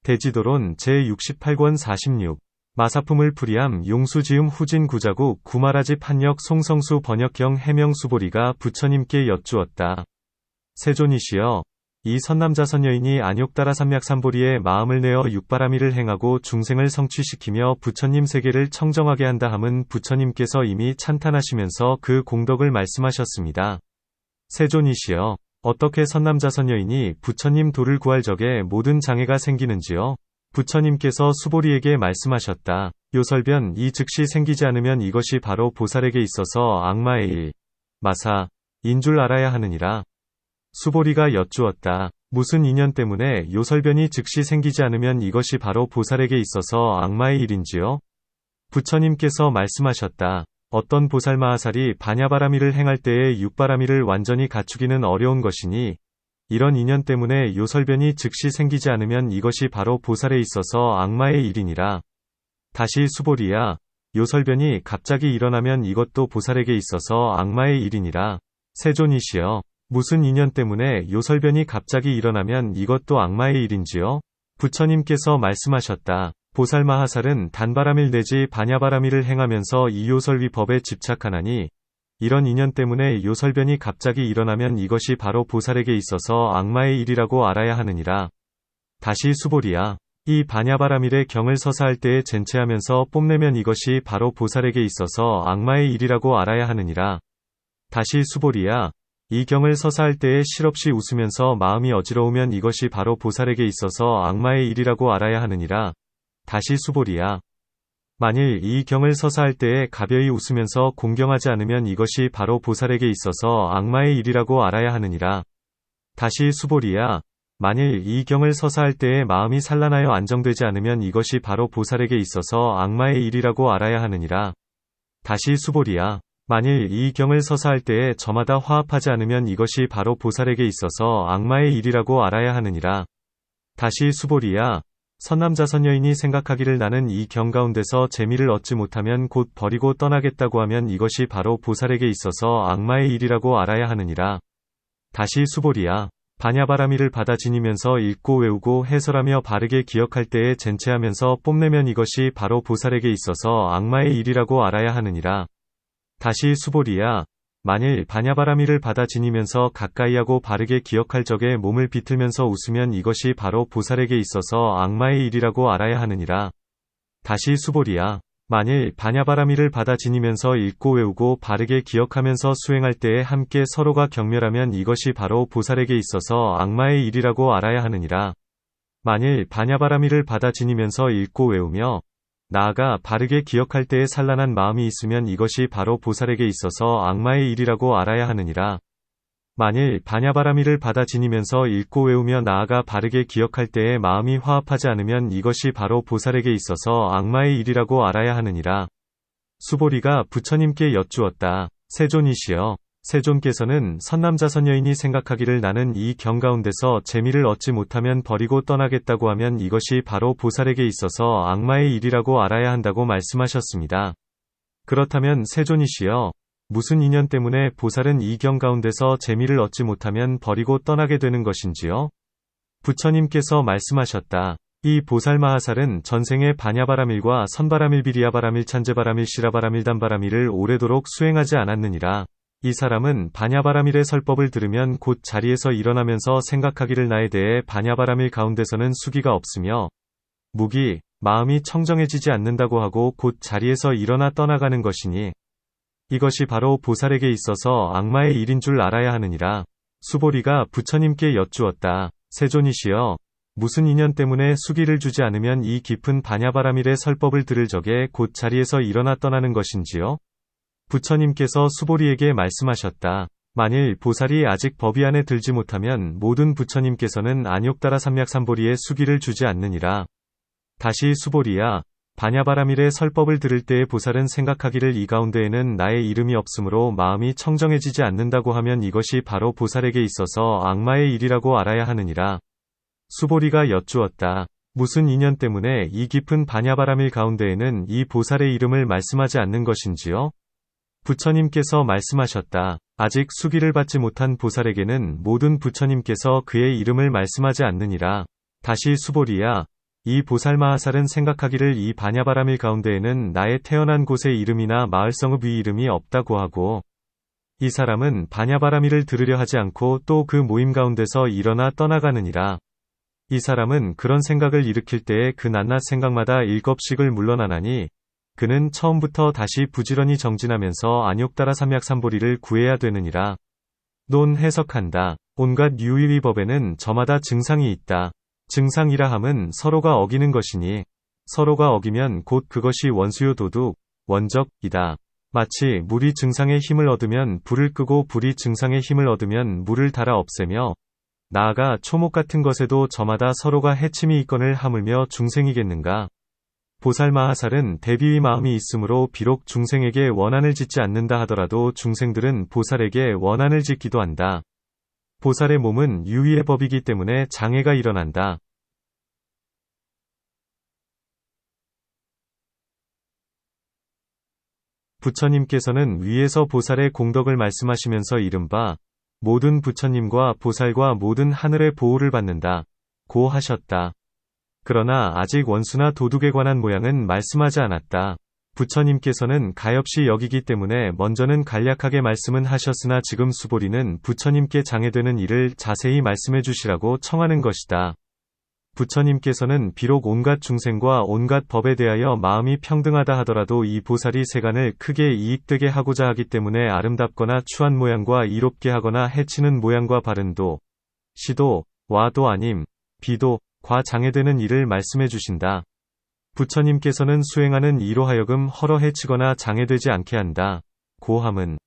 대지도론 제68권 46. 마사품을 풀이함 용수지음 후진 구자국 구마라지 판역 송성수 번역경 해명 수보리가 부처님께 여쭈었다. 세존이시여, 이 선남자 선여인이 안욕따라 삼약삼보리에 마음을 내어 육바라밀을 행하고 중생을 성취시키며 부처님 세계를 청정하게 한다 함은 부처님께서 이미 찬탄하시면서 그 공덕을 말씀하셨습니다. 세존이시여, 어떻게 선남자 선여인이 부처님 도를 구할 적에 모든 장애가 생기는지요? 부처님께서 수보리에게 말씀하셨다. 요설변 이 즉시 생기지 않으면 이것이 바로 보살에게 있어서 악마의 일, 마사, 인 줄 알아야 하느니라. 수보리가 여쭈었다. 무슨 인연 때문에 요설변이 즉시 생기지 않으면 이것이 바로 보살에게 있어서 악마의 일인지요? 부처님께서 말씀하셨다. 어떤 보살마하살이 반야바라밀을 행할 때에 육바라밀을 완전히 갖추기는 어려운 것이니 이런 인연 때문에 요설변이 즉시 생기지 않으면 이것이 바로 보살에 있어서 악마의 일이니라. 다시 수보리야, 요설변이 갑자기 일어나면 이것도 보살에게 있어서 악마의 일이니라. 세존이시여, 무슨 인연 때문에 요설변이 갑자기 일어나면 이것도 악마의 일인지요? 부처님께서 말씀하셨다. 보살마하살은 단바라밀 내지 반야바라밀을 행하면서 이 요설위법에 집착하나니 이런 인연 때문에 요설변이 갑자기 일어나면 이것이 바로 보살에게 있어서 악마의 일이라고 알아야 하느니라. 다시 수보리야, 이 반야바라밀의 경을 서사할 때에 젠체하면서 뽐내면 이것이 바로 보살에게 있어서 악마의 일이라고 알아야 하느니라. 다시 수보리야, 이 경을 서사할 때에 실없이 웃으면서 마음이 어지러우면 이것이 바로 보살에게 있어서 악마의 일이라고 알아야 하느니라. 다시 수보리야, 만일 이 경을 서사할 때에 가벼이 웃으면서 공경하지 않으면 이것이 바로 보살에게 있어서 악마의 일이라고 알아야 하느니라. 다시 수보리야, 만일 이 경을 서사할 때에 마음이 산란하여 안정되지 않으면 이것이 바로 보살에게 있어서 악마의 일이라고 알아야 하느니라. 다시 수보리야, 만일 이 경을 서사할 때에 저마다 화합하지 않으면 이것이 바로 보살에게 있어서 악마의 일이라고 알아야 하느니라. 다시 수보리야, 선남자 선여인이 생각하기를 나는 이 경 가운데서 재미를 얻지 못하면 곧 버리고 떠나겠다고 하면 이것이 바로 보살에게 있어서 악마의 일이라고 알아야 하느니라. 다시 수보리야, 반야바라밀을 받아 지니면서 읽고 외우고 해설하며 바르게 기억할 때에 젠체하면서 뽐내면 이것이 바로 보살에게 있어서 악마의 일이라고 알아야 하느니라. 다시 수보리야, 만일 반야바라밀을 받아 지니면서 가까이하고 바르게 기억할 적에 몸을 비틀면서 웃으면 이것이 바로 보살에게 있어서 악마의 일이라고 알아야 하느니라. 다시 수보리야, 만일 반야바라밀을 받아 지니면서 읽고 외우고 바르게 기억하면서 수행할 때에 함께 서로가 경멸하면 이것이 바로 보살에게 있어서 악마의 일이라고 알아야 하느니라. 만일 반야바라밀을 받아 지니면서 읽고 외우며 나아가 바르게 기억할 때에 산란한 마음이 있으면 이것이 바로 보살에게 있어서 악마의 일이라고 알아야 하느니라. 만일 반야바라밀을 받아 지니면서 읽고 외우며 나아가 바르게 기억할 때에 마음이 화합하지 않으면 이것이 바로 보살에게 있어서 악마의 일이라고 알아야 하느니라. 수보리가 부처님께 여쭈었다. 세존이시여, 세존께서는 선남자 선여인이 생각하기를 나는 이 경 가운데서 재미를 얻지 못하면 버리고 떠나겠다고 하면 이것이 바로 보살에게 있어서 악마의 일이라고 알아야 한다고 말씀하셨습니다. 그렇다면 세존이시여, 무슨 인연 때문에 보살은 이 경 가운데서 재미를 얻지 못하면 버리고 떠나게 되는 것인지요? 부처님께서 말씀하셨다. 이 보살마하살은 전생의 반야바라밀과 선바라밀 비리야바라밀 찬제바라밀 시라바라밀 단바라밀을 오래도록 수행하지 않았느니라. 이 사람은 반야바라밀의 설법을 들으면 곧 자리에서 일어나면서 생각하기를 나에 대해 반야바라밀 가운데서는 수기가 없으며 무기, 마음이 청정해지지 않는다고 하고 곧 자리에서 일어나 떠나가는 것이니 이것이 바로 보살에게 있어서 악마의 일인 줄 알아야 하느니라. 수보리가 부처님께 여쭈었다. 세존이시여, 무슨 인연 때문에 수기를 주지 않으면 이 깊은 반야바라밀의 설법을 들을 적에 곧 자리에서 일어나 떠나는 것인지요? 부처님께서 수보리에게 말씀하셨다. 만일 보살이 아직 법위 안에 들지 못하면 모든 부처님께서는 안욕따라 삼약삼보리에 수기를 주지 않느니라. 다시 수보리야, 반야바라밀의 설법을 들을 때에 보살은 생각하기를 이 가운데에는 나의 이름이 없으므로 마음이 청정해지지 않는다고 하면 이것이 바로 보살에게 있어서 악마의 일이라고 알아야 하느니라. 수보리가 여쭈었다. 무슨 인연 때문에 이 깊은 반야바라밀 가운데에는 이 보살의 이름을 말씀하지 않는 것인지요? 부처님께서 말씀하셨다. 아직 수기를 받지 못한 보살에게는 모든 부처님께서 그의 이름을 말씀하지 않느니라. 다시 수보리야, 이 보살마하살은 생각하기를 이 바냐바라밀 가운데에는 나의 태어난 곳의 이름이나 마을성읍 위 이름이 없다고 하고, 이 사람은 바냐바라밀을 들으려 하지 않고 또 그 모임 가운데서 일어나 떠나가느니라. 이 사람은 그런 생각을 일으킬 때에 그 낱낱 생각마다 일겁씩을 물러나나니, 그는 처음부터 다시 부지런히 정진하면서 안욕따라 삼약삼보리를 구해야 되느니라. 논 해석한다. 온갖 유의의 법에는 저마다 증상이 있다. 증상이라 함은 서로가 어기는 것이니, 서로가 어기면 곧 그것이 원수요 도둑, 원적이다. 마치 물이 증상의 힘을 얻으면 불을 끄고 불이 증상의 힘을 얻으면 물을 달아 없애며, 나아가 초목 같은 것에도 저마다 서로가 해침이 있건을 하물며 중생이겠는가. 보살마하살은 대비의 마음이 있으므로 비록 중생에게 원한을 짓지 않는다 하더라도 중생들은 보살에게 원한을 짓기도 한다. 보살의 몸은 유의의 법이기 때문에 장애가 일어난다. 부처님께서는 위에서 보살의 공덕을 말씀하시면서 이른바 모든 부처님과 보살과 모든 하늘의 보호를 받는다 고 하셨다. 그러나 아직 원수나 도둑에 관한 모양은 말씀하지 않았다. 부처님께서는 가엾이 여기기 때문에 먼저는 간략하게 말씀은 하셨으나 지금 수보리는 부처님께 장애되는 일을 자세히 말씀해 주시라고 청하는 것이다. 부처님께서는 비록 온갖 중생과 온갖 법에 대하여 마음이 평등하다 하더라도 이 보살이 세간을 크게 이익되게 하고자 하기 때문에 아름답거나 추한 모양과 이롭게 하거나 해치는 모양과 바른도, 시도, 와도 아님, 비도, 과 장애되는 일을 말씀해 주신다. 부처님께서는 수행하는 이로 하여금 허러 해치거나 장애되지 않게 한다. 고함은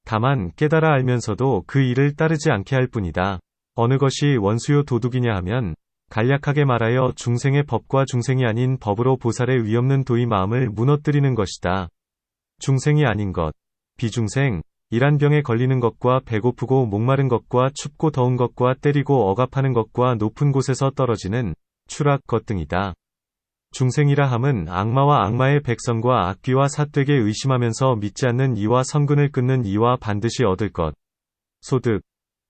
다만 깨달아 알면서도 그 일을 따르지 않게 할 뿐이다. 어느 것이 원수요 도둑이냐 하면 간략하게 말하여 중생의 법과 중생이 아닌 법으로 보살의 위없는 도의 마음을 무너뜨리는 것이다. 중생이 아닌 것, 비중생, 이란 병에 걸리는 것과 배고프고 목마른 것과 춥고 더운 것과 때리고 억압하는 것과 높은 곳에서 떨어지는 추락 것 등이다. 중생이라 함은 악마와 악마의 백성과 악귀와 사되게 의심하면서 믿지 않는 이와 성근을 끊는 이와 반드시 얻을 것, 소득,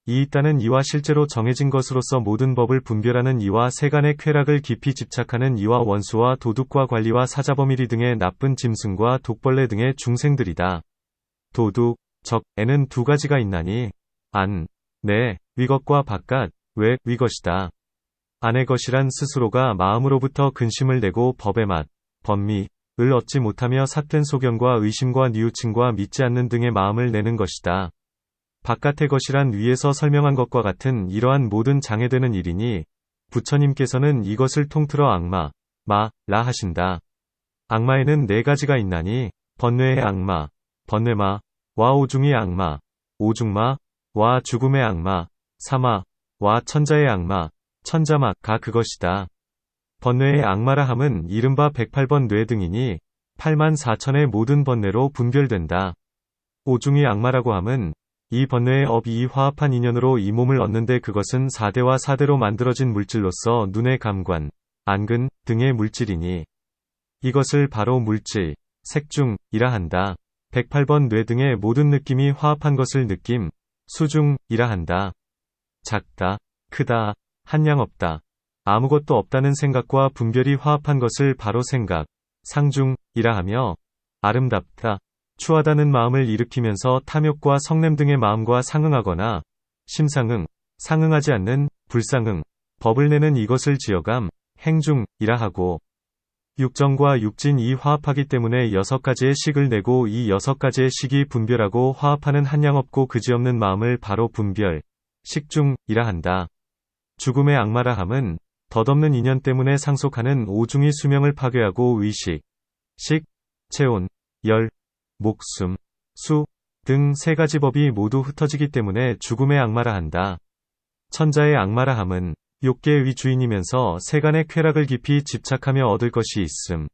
이 있다는 이와 실제로 정해진 것으로서 모든 법을 분별하는 이와 세간의 쾌락을 깊이 집착하는 이와 원수와 도둑과 관리와 사자범일이 등의 나쁜 짐승과 독벌레 등의 중생들이다. 도둑, 적에는 두 가지가 있나니 안, 내, 위것과 바깥, 외, 위것이다. 안의 것이란 스스로가 마음으로부터 근심을 내고 법의 맛, 법미을 얻지 못하며 삿된 소견과 의심과 뉘우침과 믿지 않는 등의 마음을 내는 것이다. 바깥의 것이란 위에서 설명한 것과 같은 이러한 모든 장애되는 일이니 부처님께서는 이것을 통틀어 악마, 라 하신다. 악마에는 네 가지가 있나니 번뇌의 악마, 번뇌마, 와 오중의 악마, 오중마, 와 죽음의 악마, 사마, 와 천자의 악마, 천자마가 그것이다. 번뇌의 악마라 함은 이른바 108번 뇌 등이니 8만 4천의 모든 번뇌로 분별된다. 오중의 악마라고 함은 이 번뇌의 업이 화합한 인연으로 이 몸을 얻는데 그것은 4대와 4대로 만들어진 물질로서 눈의 감관, 안근 등의 물질이니 이것을 바로 물질, 색중이라 한다. 108번 뇌 등의 모든 느낌이 화합한 것을 느낌, 수중이라 한다. 작다, 크다, 한량 없다, 아무것도 없다는 생각과 분별이 화합한 것을 바로 생각, 상중이라 하며 아름답다, 추하다는 마음을 일으키면서 탐욕과 성냄 등의 마음과 상응하거나 심상응, 상응하지 않는 불상응, 법을 내는 이것을 지어감, 행중이라 하고 육정과 육진이 화합하기 때문에 6가지의 식을 내고 이 6가지의 식이 분별하고 화합하는 한량 없고 그지없는 마음을 바로 분별, 식중이라 한다. 죽음의 악마라 함은 덧없는 인연 때문에 상속하는 오중의 수명을 파괴하고 의식, 식, 체온, 열, 목숨, 수 등 3가지 법이 모두 흩어지기 때문에 죽음의 악마라 한다. 천자의 악마라 함은 욕계의 주인이면서 세간의 쾌락을 깊이 집착하며 얻을 것이 있음,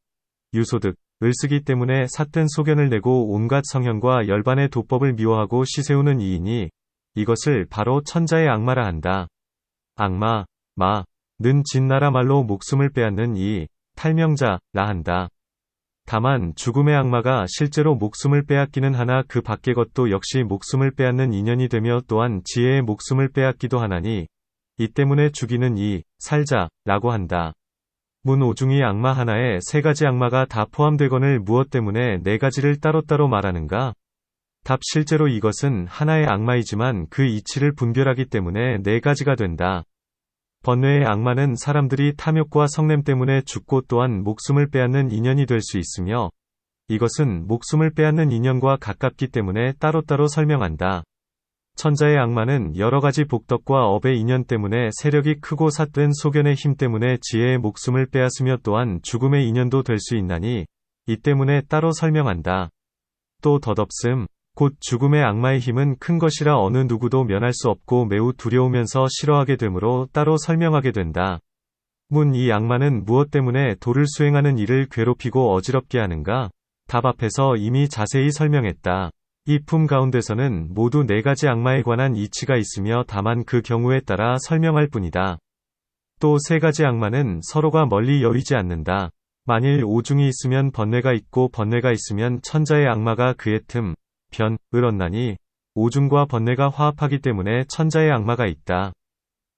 유소득을 쓰기 때문에 삿된 소견을 내고 온갖 성현과 열반의 도법을 미워하고 시세우는 이이니 이것을 바로 천자의 악마라 한다. 악마, 는 진나라 말로 목숨을 빼앗는 이 탈명자라 한다. 다만 죽음의 악마가 실제로 목숨을 빼앗기는 하나 그 밖의 것도 역시 목숨을 빼앗는 인연이 되며 또한 지혜의 목숨을 빼앗기도 하나니 이 때문에 죽이는 이 살자라고 한다. 문 오중이 악마 하나에 세 가지 악마가 다 포함되거늘 무엇 때문에 네 가지를 따로따로 말하는가? 답 실제로 이것은 하나의 악마이지만 그 이치를 분별하기 때문에 네 가지가 된다. 번뇌의 악마는 사람들이 탐욕과 성냄 때문에 죽고 또한 목숨을 빼앗는 인연이 될 수 있으며 이것은 목숨을 빼앗는 인연과 가깝기 때문에 따로따로 설명한다. 천자의 악마는 여러 가지 복덕과 업의 인연 때문에 세력이 크고 삿된 소견의 힘 때문에 지혜의 목숨을 빼앗으며 또한 죽음의 인연도 될 수 있나니 이 때문에 따로 설명한다. 또 덧없음 곧 죽음의 악마의 힘은 큰 것이라 어느 누구도 면할 수 없고 매우 두려우면서 싫어하게 되므로 따로 설명하게 된다. 문 이 악마는 무엇 때문에 도를 수행하는 이를 괴롭히고 어지럽게 하는가? 답 앞에서 이미 자세히 설명했다. 이 품 가운데서는 모두 네 가지 악마에 관한 이치가 있으며 다만 그 경우에 따라 설명할 뿐이다. 또 세 가지 악마는 서로가 멀리 여의지 않는다. 만일 오중이 있으면 번뇌가 있고 번뇌가 있으면 천자의 악마가 그의 틈, 변을 얻나니 오중과 번뇌가 화합하기 때문에 천자의 악마가 있다.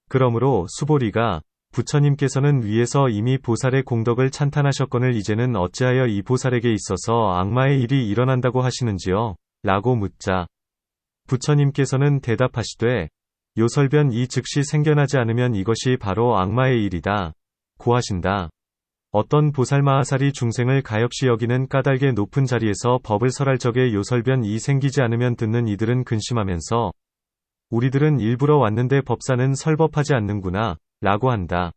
그러므로 수보리가 부처님께서는 위에서 이미 보살의 공덕을 찬탄하셨거늘 이제는 어찌하여 이 보살에게 있어서 악마의 일이 일어난다고 하시는지요? 라고 묻자 부처님께서는 대답하시되 요설변 이 즉시 생겨나지 않으면 이것이 바로 악마의 일이다. 고 하신다. 어떤 보살마하살이 중생을 가엾이 여기는 까닭의 높은 자리에서 법을 설할 적에 요설변 이 생기지 않으면 듣는 이들은 근심하면서 우리들은 일부러 왔는데 법사는 설법하지 않는구나 라고 한다.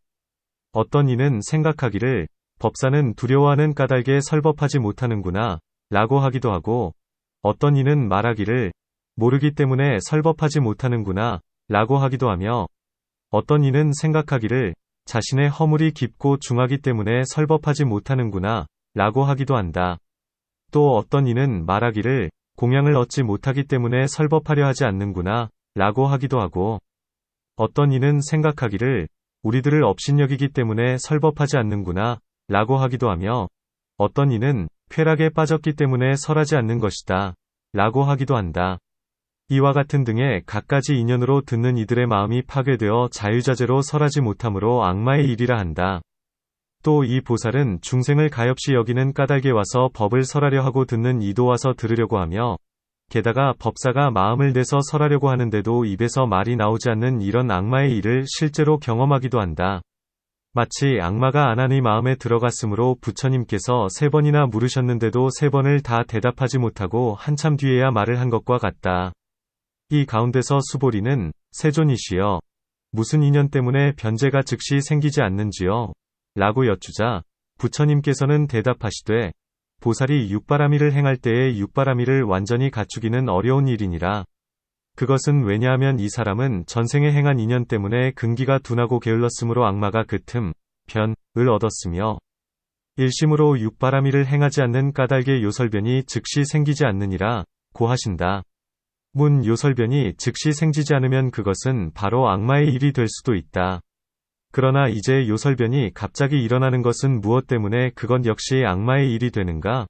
어떤 이는 생각하기를 법사는 두려워하는 까닭에 설법하지 못하는구나 라고 하기도 하고 어떤 이는 말하기를 모르기 때문에 설법하지 못하는구나 라고 하기도 하며 어떤 이는 생각하기를 자신의 허물이 깊고 중하기 때문에 설법하지 못하는구나 라고 하기도 한다. 또 어떤 이는 말하기를 공양을 얻지 못하기 때문에 설법하려 하지 않는구나 라고 하기도 하고 어떤 이는 생각하기를 우리들을 업신여기기 때문에 설법하지 않는구나 라고 하기도 하며 어떤 이는 쾌락에 빠졌기 때문에 설하지 않는 것이다 라고 하기도 한다. 이와 같은 등의 갖가지 인연으로 듣는 이들의 마음이 파괴되어 자유자재로 설하지 못하므로 악마의 일이라 한다. 또 이 보살은 중생을 가엾이 여기는 까닭에 와서 법을 설하려 하고 듣는 이도 와서 들으려고 하며 게다가 법사가 마음을 내서 설하려고 하는데도 입에서 말이 나오지 않는 이런 악마의 일을 실제로 경험하기도 한다. 마치 악마가 아난의 마음에 들어갔으므로 부처님께서 3번이나 물으셨는데도 3번을 다 대답하지 못하고 한참 뒤에야 말을 한 것과 같다. 이 가운데서 수보리는 세존이시여 무슨 인연 때문에 변제가 즉시 생기지 않는지요? 라고 여쭈자 부처님께서는 대답하시되 보살이 육바라미를 행할 때에 육바라미를 완전히 갖추기는 어려운 일이니라. 그것은 왜냐하면 이 사람은 전생에 행한 인연 때문에 근기가 둔하고 게을렀으므로 악마가 그 틈, 변을 얻었으며 일심으로 육바라미를 행하지 않는 까닭의 요설변이 즉시 생기지 않느니라 고 하신다. 문 요설변이 즉시 생기지 않으면 그것은 바로 악마의 일이 될 수도 있다. 그러나 이제 요설변이 갑자기 일어나는 것은 무엇 때문에 그것 역시 악마의 일이 되는가?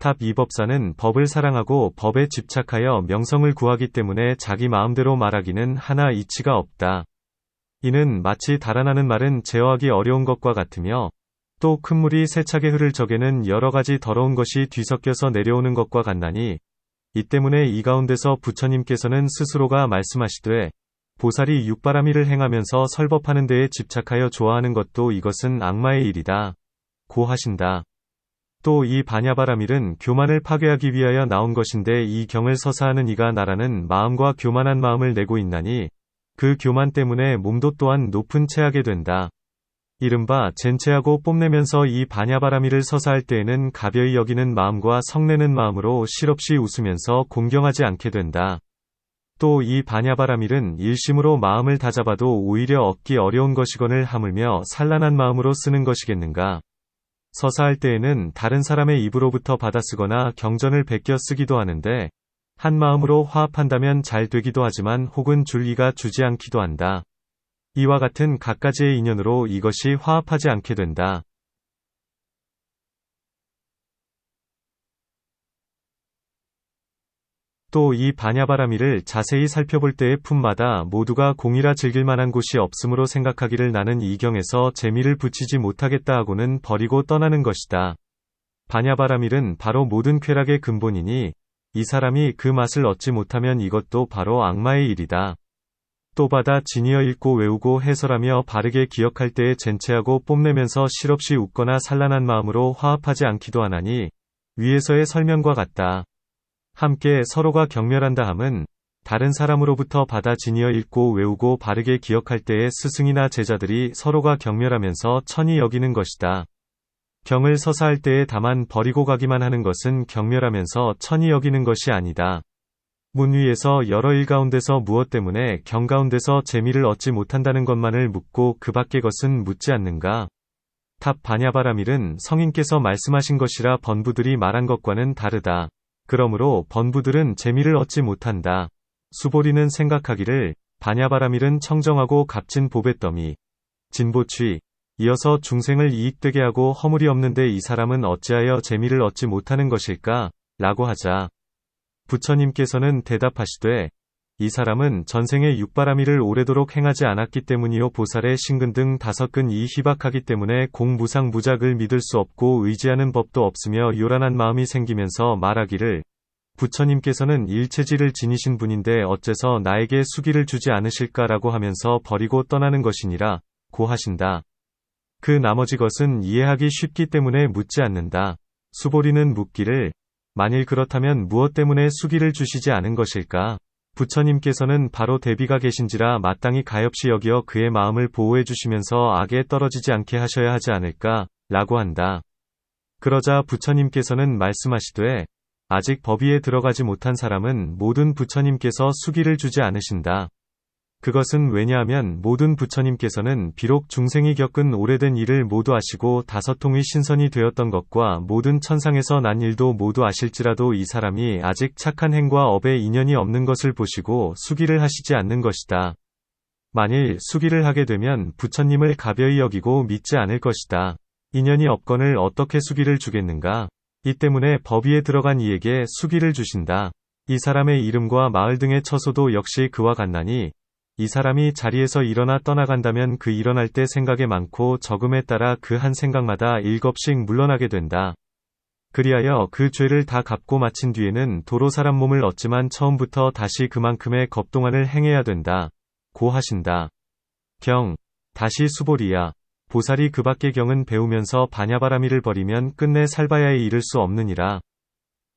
답 이 법사는 법을 사랑하고 법에 집착하여 명성을 구하기 때문에 자기 마음대로 말하기는 하나 이치가 없다. 이는 마치 달아나는 말은 제어하기 어려운 것과 같으며 또 큰 물이 세차게 흐를 적에는 여러 가지 더러운 것이 뒤섞여서 내려오는 것과 같나니 이 때문에 이 가운데서 부처님께서는 스스로가 말씀하시되 보살이 육바라미를 행하면서 설법하는 데에 집착하여 좋아하는 것도 이것은 악마의 일이다. 고 하신다. 또 이 바냐바라밀은 교만을 파괴하기 위하여 나온 것인데 이 경을 서사하는 이가 나라는 마음과 교만한 마음을 내고 있나니 그 교만 때문에 몸도 또한 높은 체하게 된다. 이른바 젠체하고 뽐내면서 이 바냐바라밀을 서사할 때에는 가벼이 여기는 마음과 성내는 마음으로 실없이 웃으면서 공경하지 않게 된다. 또 이 바냐바라밀은 일심으로 마음을 다잡아도 오히려 얻기 어려운 것이거늘 하물며 산란한 마음으로 쓰는 것이겠는가. 서사할 때에는 다른 사람의 입으로부터 받아쓰거나 경전을 베껴 쓰기도 하는데 한 마음으로 화합한다면 잘 되기도 하지만 혹은 줄기가 주지 않기도 한다. 이와 같은 갖가지의 인연으로 이것이 화합하지 않게 된다. 또 이 바냐바라미를 자세히 살펴볼 때의 품마다 모두가 공이라 즐길 만한 곳이 없으므로 생각하기를 나는 이 경에서 재미를 붙이지 못하겠다 하고는 버리고 떠나는 것이다. 바냐바라밀은 바로 모든 쾌락의 근본이니 이 사람이 그 맛을 얻지 못하면 이것도 바로 악마의 일이다. 또 받아 지니어 읽고 외우고 해설하며 바르게 기억할 때에 젠체하고 뽐내면서 실없이 웃거나 산란한 마음으로 화합하지 않기도 하나니 위에서의 설명과 같다. 함께 서로가 경멸한다 함은 다른 사람으로부터 받아 지니어 읽고 외우고 바르게 기억할 때에 스승이나 제자들이 서로가 경멸하면서 천히 여기는 것이다. 경을 서사할 때에 다만 버리고 가기만 하는 것은 경멸하면서 천히 여기는 것이 아니다. 문 위에서 여러 일 가운데서 무엇 때문에 경 가운데서 재미를 얻지 못한다는 것만을 묻고 그 밖의 것은 묻지 않는가? 탑 바냐바라밀은 성인께서 말씀하신 것이라 번부들이 말한 것과는 다르다. 그러므로 번부들은 재미를 얻지 못한다. 수보리는 생각하기를 바냐바라밀은 청정하고 값진 보뱃더미 진보취 이어서 중생을 이익되게 하고 허물이 없는데 이 사람은 어찌하여 재미를 얻지 못하는 것일까? 라고 하자 부처님께서는 대답하시되 이 사람은 전생에 육바라밀을 오래도록 행하지 않았기 때문이요 보살의 신근 등 5근 이 희박하기 때문에 공무상무작을 믿을 수 없고 의지하는 법도 없으며 요란한 마음이 생기면서 말하기를 부처님께서는 일체지를 지니신 분인데 어째서 나에게 수기를 주지 않으실까라고 하면서 버리고 떠나는 것이니라 고 하신다. 그 나머지 것은 이해하기 쉽기 때문에 묻지 않는다. 수보리는 묻기를 만일 그렇다면 무엇 때문에 수기를 주시지 않은 것일까? 부처님께서는 바로 대비가 계신지라 마땅히 가엾이 여기어 그의 마음을 보호해 주시면서 악에 떨어지지 않게 하셔야 하지 않을까? 라고 한다. 그러자 부처님께서는 말씀하시되 아직 법위에 들어가지 못한 사람은 모든 부처님께서 수기를 주지 않으신다. 그것은 왜냐하면 모든 부처님께서는 비록 중생이 겪은 오래된 일을 모두 아시고 5통의 신선이 되었던 것과 모든 천상에서 난 일도 모두 아실지라도 이 사람이 아직 착한 행과 업에 인연이 없는 것을 보시고 수기를 하시지 않는 것이다. 만일 수기를 하게 되면 부처님을 가벼이 여기고 믿지 않을 것이다. 인연이 없건을 어떻게 수기를 주겠는가? 이 때문에 법위에 들어간 이에게 수기를 주신다. 이 사람의 이름과 마을 등의 처소도 역시 그와 같나니 이 사람이 자리에서 일어나 떠나간다면 그 일어날 때 생각에 많고 적음에 따라 그 한 생각마다 7겁씩 물러나게 된다. 그리하여 그 죄를 다 갚고 마친 뒤에는 도로 사람 몸을 얻지만 처음부터 다시 그만큼의 겁동안을 행해야 된다. 고 하신다. 경. 다시 수보리야. 보살이 그 밖의 경은 배우면서 바냐바라밀을 버리면 끝내 살바야에 이를 수 없느니라.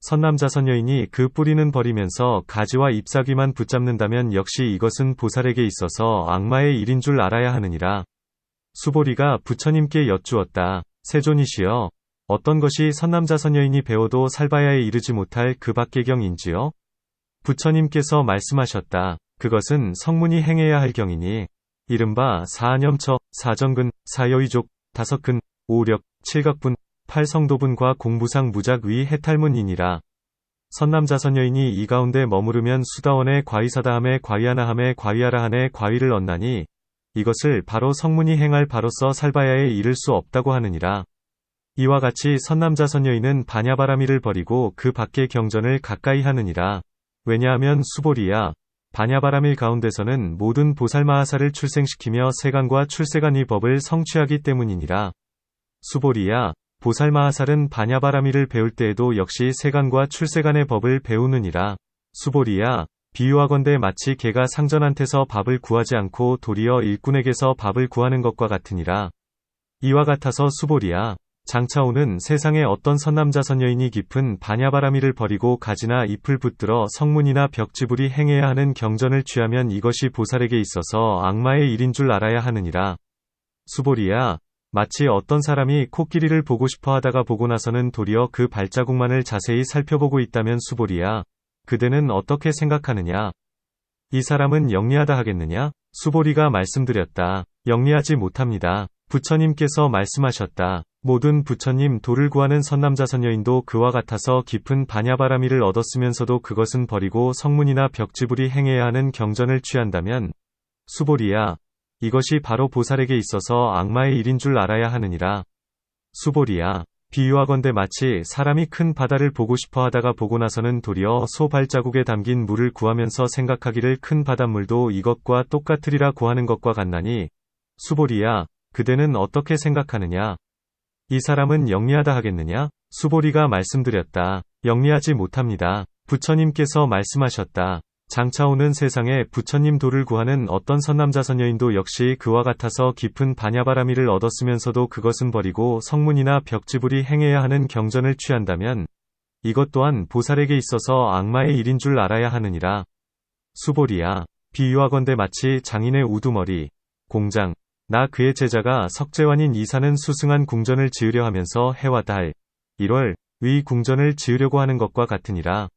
선남자선여인이 그 뿌리는 버리면서 가지와 잎사귀만 붙잡는다면 역시 이것은 보살에게 있어서 악마의 일인 줄 알아야 하느니라. 수보리가 부처님께 여쭈었다. 세존이시여, 어떤 것이 선남자선여인이 배워도 살바야에 이르지 못할 그 밖의 경인지요? 부처님께서 말씀하셨다. 그것은 성문이 행해야 할 경이니 이른바 사안염처, 사정근, 사여의족, 5근, 5력, 7각분, 8성도분과 공부상 무작위 해탈문이니라. 선남자선여인이 이 가운데 머무르면 수다원에 과위사다함에 과위하나함에 과위하라한에 과위를 얻나니 이것을 바로 성문이 행할 바로서 살바야에 이를 수 없다고 하느니라. 이와 같이 선남자선여인은 바냐바라밀을 버리고 그 밖의 경전을 가까이 하느니라. 왜냐하면 수보리야, 바냐바라밀 가운데서는 모든 보살마하사를 출생시키며 세간과 출세간 이 법을 성취하기 때문이니라. 수보리야, 보살마하살은 바냐바라밀을 배울 때에도 역시 세간과 출세간의 법을 배우느니라. 수보리야, 비유하건대 마치 개가 상전한테서 밥을 구하지 않고 도리어 일꾼에게서 밥을 구하는 것과 같으니라. 이와 같아서 수보리야, 장차오는 세상에 어떤 선남자선여인이 깊은 바냐바라밀을 버리고 가지나 잎을 붙들어 성문이나 벽지불이 행해야 하는 경전을 취하면 이것이 보살에게 있어서 악마의 일인 줄 알아야 하느니라. 수보리야, 마치 어떤 사람이 코끼리를 보고 싶어 하다가 보고 나서는 도리어 그 발자국만을 자세히 살펴보고 있다면 수보리야, 그대는 어떻게 생각하느냐? 이 사람은 영리하다 하겠느냐? 수보리가 말씀드렸다. 영리하지 못합니다. 부처님께서 말씀하셨다. 모든 부처님 도를 구하는 선남자선여인도 그와 같아서 깊은 바냐바라밀을 얻었으면서도 그것은 버리고 성문이나 벽지불이 행해야 하는 경전을 취한다면 수보리야, 이것이 바로 보살에게 있어서 악마의 일인 줄 알아야 하느니라. 수보리야, 비유하건대 마치 사람이 큰 바다를 보고 싶어 하다가 보고 나서는 도리어 소 발자국에 담긴 물을 구하면서 생각하기를 큰 바닷물도 이것과 똑같으리라고 하는 것과 같나니, 수보리야, 그대는 어떻게 생각하느냐? 이 사람은 영리하다 하겠느냐? 수보리가 말씀드렸다. 영리하지 못합니다. 부처님께서 말씀하셨다. 장차 오는 세상에 부처님 도를 구하는 어떤 선남자 선여인도 역시 그와 같아서 깊은 반야바라미를 얻었으면서도 그것은 버리고 성문이나 벽지불이 행해야 하는 경전을 취한다면 이것 또한 보살에게 있어서 악마의 일인 줄 알아야 하느니라. 수보리야, 비유하건대 마치 장인의 우두머리, 공장, 나 그의 제자가 석재환인 이사는 수승한 궁전을 지으려 하면서 해와 달, 1월, 의 궁전을 지으려고 하는 것과 같으니라.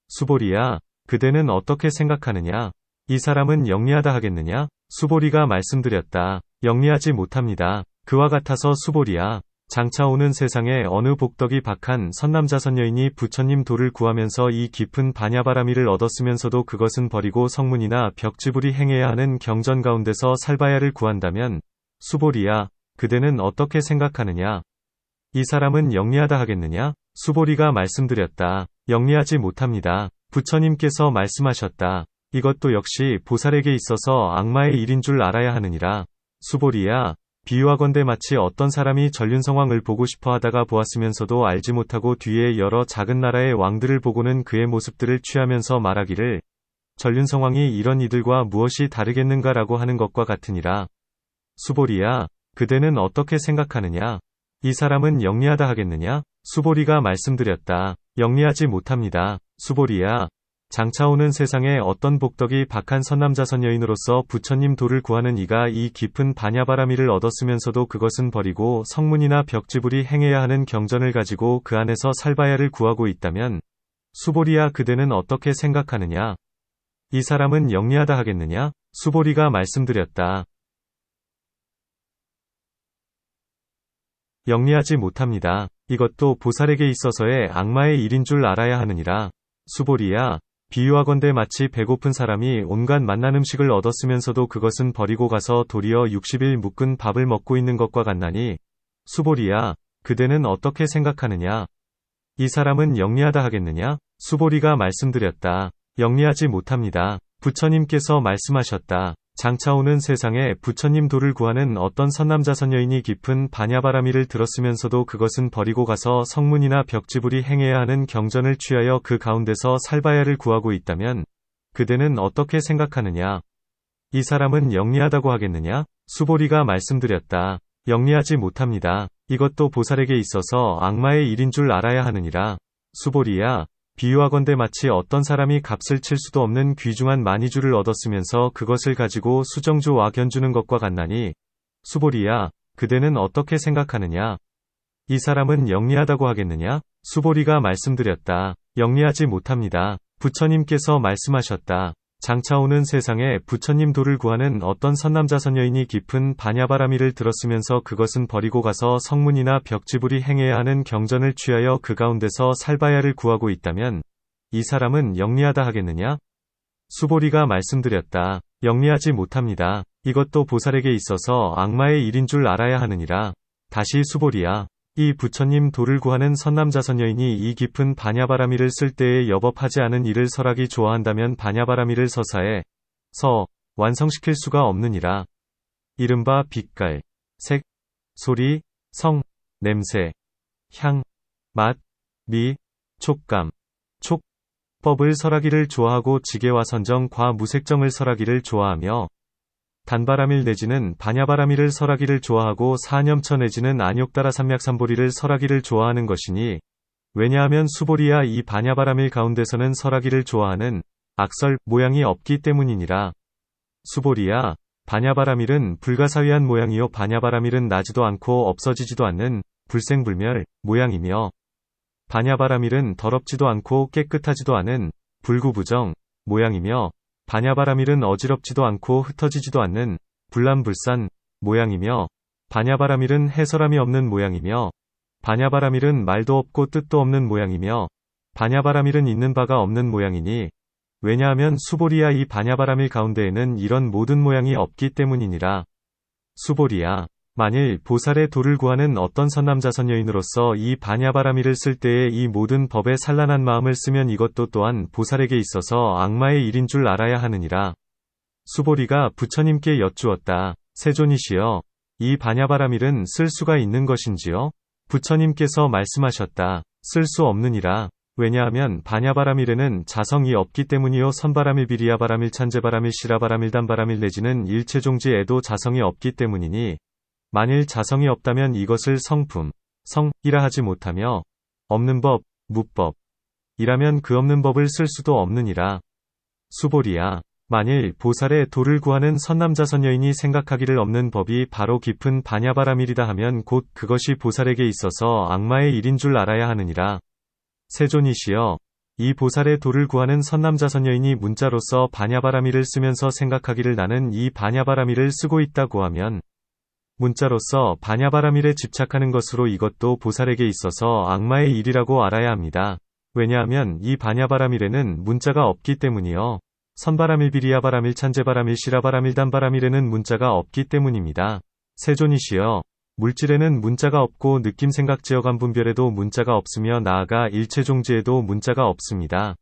수보리야, 그대는 어떻게 생각하느냐? 이 사람은 영리하다 하겠느냐? 수보리가 말씀드렸다. 영리하지 못합니다. 그와 같아서 수보리야, 장차 오는 세상에 어느 복덕이 박한 선남자 선여인이 부처님 도를 구하면서 이 깊은 반야바라미를 얻었으면서도 그것은 버리고 성문이나 벽지불이 행해야 하는 경전 가운데서 살바야를 구한다면, 수보리야, 그대는 어떻게 생각하느냐? 이 사람은 영리하다 하겠느냐? 수보리가 말씀드렸다. 영리하지 못합니다. 부처님께서 말씀하셨다. 이것도 역시 보살에게 있어서 악마의 일인 줄 알아야 하느니라. 수보리야, 비유하건대 마치 어떤 사람이 전륜성왕을 보고 싶어 하다가 보았으면서도 알지 못하고 뒤에 여러 작은 나라의 왕들을 보고는 그의 모습들을 취하면서 말하기를 전륜성왕이 이런 이들과 무엇이 다르겠는가라고 하는 것과 같으니라. 수보리야, 그대는 어떻게 생각하느냐? 이 사람은 영리하다 하겠느냐? 수보리가 말씀드렸다. 영리하지 못합니다. 수보리야, 장차 오는 세상에 어떤 복덕이 박한 선남자 선여인으로서 부처님 도를 구하는 이가 이 깊은 반야바라미를 얻었으면서도 그것은 버리고 성문이나 벽지불이 행해야 하는 경전을 가지고 그 안에서 살바야를 구하고 있다면, 수보리야, 그대는 어떻게 생각하느냐? 이 사람은 영리하다 하겠느냐? 수보리가 말씀드렸다. 영리하지 못합니다. 이것도 보살에게 있어서의 악마의 일인 줄 알아야 하느니라. 수보리야, 비유하건대 마치 배고픈 사람이 온갖 맛난 음식을 얻었으면서도 그것은 버리고 가서 도리어 60일 묵은 밥을 먹고 있는 것과 같나니, 수보리야, 그대는 어떻게 생각하느냐? 이 사람은 영리하다 하겠느냐? 수보리가 말씀드렸다. 영리하지 못합니다. 부처님께서 말씀하셨다. 장차 오는 세상에 부처님 도를 구하는 어떤 선남자 선여인이 깊은 반야바라미를 들었으면서도 그것은 버리고 가서 성문이나 벽지불이 행해야 하는 경전을 취하여 그 가운데서 살바야를 구하고 있다면, 그대는 어떻게 생각하느냐? 이 사람은 영리하다고 하겠느냐? 수보리가 말씀드렸다. 영리하지 못합니다. 이것도 보살에게 있어서 악마의 일인 줄 알아야 하느니라. 수보리야, 비유하건대 마치 어떤 사람이 값을 칠 수도 없는 귀중한 마니주를 얻었으면서 그것을 가지고 수정주와 견주는 것과 같나니, 수보리야, 그대는 어떻게 생각하느냐? 이 사람은 영리하다고 하겠느냐? 수보리가 말씀드렸다. 영리하지 못합니다. 부처님께서 말씀하셨다. 장차 오는 세상에 부처님 도를 구하는 어떤 선남자 선여인이 깊은 반야바라미를 들었으면서 그것은 버리고 가서 성문이나 벽지불이 행해야 하는 경전을 취하여 그 가운데서 살바야를 구하고 있다면, 이 사람은 영리하다 하겠느냐? 수보리가 말씀드렸다. 영리하지 못합니다. 이것도 보살에게 있어서 악마의 일인 줄 알아야 하느니라. 다시 수보리야, 이 부처님 도를 구하는 선남자 선여인이 이 깊은 반야바라미를 쓸 때에 여법하지 않은 이를 설하기 좋아한다면 반야바라미를 서사에 완성시킬 수가 없느니라. 이른바 빛깔, 색, 소리, 성, 냄새, 향, 맛, 미, 촉감, 촉법을 설하기를 좋아하고 지게와 선정, 과 무색정을 설하기를 좋아하며, 단바라밀 내지는 반야바라밀을 설하기를 좋아하고 사념처 내지는 안욕따라 삼맥삼보리를 설하기를 좋아하는 것이니, 왜냐하면 수보리야, 이 반야바라밀 가운데서는 설하기를 좋아하는 악설 모양이 없기 때문이니라. 수보리야, 반야바라밀은 불가사위한 모양이요 반야바라밀은 나지도 않고 없어지지도 않는 불생불멸 모양이며, 반야바라밀은 더럽지도 않고 깨끗하지도 않은 불구부정 모양이며, 반야바라밀은 어지럽지도 않고 흩어지지도 않는 불람불산 모양이며, 반야바라밀은 해설함이 없는 모양이며, 반야바라밀은 말도 없고 뜻도 없는 모양이며, 반야바라밀은 있는 바가 없는 모양이니, 왜냐하면 수보리야, 이 반야바라밀 가운데에는 이런 모든 모양이 없기 때문이니라. 수보리야, 만일 보살의 도를 구하는 어떤 선남자 선여인으로서 이 반야바라밀을 쓸 때에 이 모든 법에 산란한 마음을 쓰면 이것도 또한 보살에게 있어서 악마의 일인 줄 알아야 하느니라. 수보리가 부처님께 여쭈었다. 세존이시여, 이 반야바라밀은 쓸 수가 있는 것인지요? 부처님께서 말씀하셨다. 쓸 수 없느니라. 왜냐하면 반야바라밀에는 자성이 없기 때문이요. 선바라밀, 비리야바라밀, 찬제바라밀, 시라바라밀, 단바라밀 내지는 일체종지에도 자성이 없기 때문이니 만일 자성이 없다면 이것을 성품, 성이라 하지 못하며 없는 법, 무법이라면 그 없는 법을 쓸 수도 없느니라. 수보리야, 만일 보살의 도를 구하는 선남자 선여인이 생각하기를 없는 법이 바로 깊은 반야바라밀이다 하면 곧 그것이 보살에게 있어서 악마의 일인 줄 알아야 하느니라. 세존이시여, 이 보살의 도를 구하는 선남자 선여인이 문자로서 반야바라밀을 쓰면서 생각하기를 나는 이 반야바라밀을 쓰고 있다고 하면 문자로서 반야바라밀에 집착하는 것으로 이것도 보살에게 있어서 악마의 일이라고 알아야 합니다. 왜냐하면 이 반야바라밀에는 문자가 없기 때문이요. 선바라밀, 비리야바라밀, 찬제바라밀, 시라바라밀, 단바라밀에는 문자가 없기 때문입니다. 세존이시여, 물질에는 문자가 없고 느낌, 생각, 제어감, 분별에도 문자가 없으며 나아가 일체종지에도 문자가 없습니다.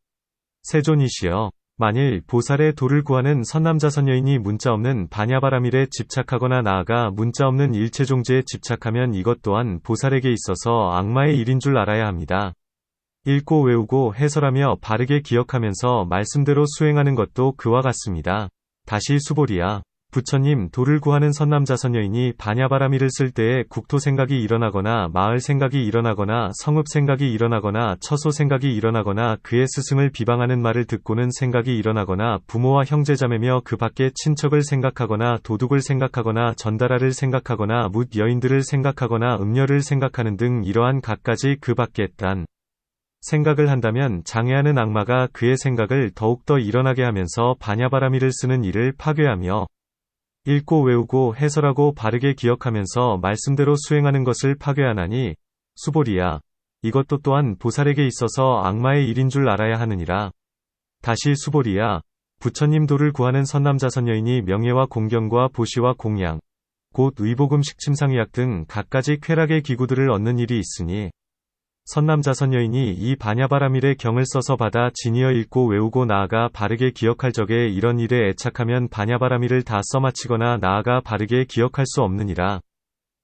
세존이시여, 만일 보살의 도를 구하는 선남자 선여인이 문자 없는 반야바라밀에 집착하거나 나아가 문자 없는 일체종지에 집착하면 이것 또한 보살에게 있어서 악마의 일인 줄 알아야 합니다. 읽고 외우고 해설하며 바르게 기억하면서 말씀대로 수행하는 것도 그와 같습니다. 다시 수보리야, 부처님 도를 구하는 선남자 선여인이 반야바라밀을 쓸 때에 국토 생각이 일어나거나 마을 생각이 일어나거나 성읍 생각이 일어나거나 처소 생각이 일어나거나 그의 스승을 비방하는 말을 듣고는 생각이 일어나거나 부모와 형제자매며 그 밖의 친척을 생각하거나 도둑을 생각하거나 전달아를 생각하거나 뭇 여인들을 생각하거나 음녀를 생각하는 등 이러한 갖가지 그 밖의 딴 생각을 한다면 장애하는 악마가 그의 생각을 더욱더 일어나게 하면서 반야바라밀을 쓰는 일을 파괴하며 읽고 외우고 해설하고 바르게 기억하면서 말씀대로 수행하는 것을 파괴하나니 수보리야, 이것도 또한 보살에게 있어서 악마의 일인 줄 알아야 하느니라. 다시 수보리야, 부처님 도를 구하는 선남자 선여인이 명예와 공경과 보시와 공양, 곧 의복음, 식침상의약 등 갖가지 쾌락의 기구들을 얻는 일이 있으니 선남자 선여인이 이 반야바라밀의 경을 써서 받아 지니어 읽고 외우고 나아가 바르게 기억할 적에 이런 일에 애착하면 반야바라밀을 다 써마치거나 나아가 바르게 기억할 수 없느니라.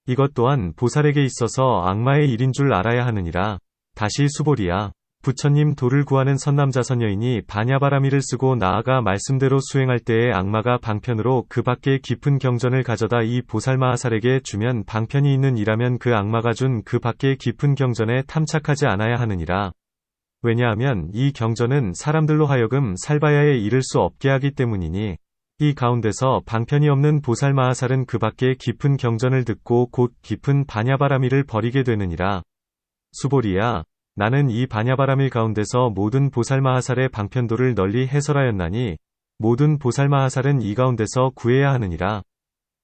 이것 또한 보살에게 있어서 악마의 일인 줄 알아야 하느니라. 다시 수보리야, 부처님 도를 구하는 선남자 선여인이 반야바라밀을 쓰고 나아가 말씀대로 수행할 때에 악마가 방편으로 그 밖에 깊은 경전을 가져다 이 보살마하살에게 주면 방편이 있는 이라면 그 악마가 준 그 밖에 깊은 경전에 탐착하지 않아야 하느니라. 왜냐하면 이 경전은 사람들로 하여금 살바야에 이를 수 없게 하기 때문이니 이 가운데서 방편이 없는 보살마하살은 그 밖에 깊은 경전을 듣고 곧 깊은 반야바라밀을 버리게 되느니라. 수보리야, 나는 이 반야바라밀 가운데서 모든 보살마하살의 방편도를 널리 해설하였나니 모든 보살마하살은 이 가운데서 구해야 하느니라.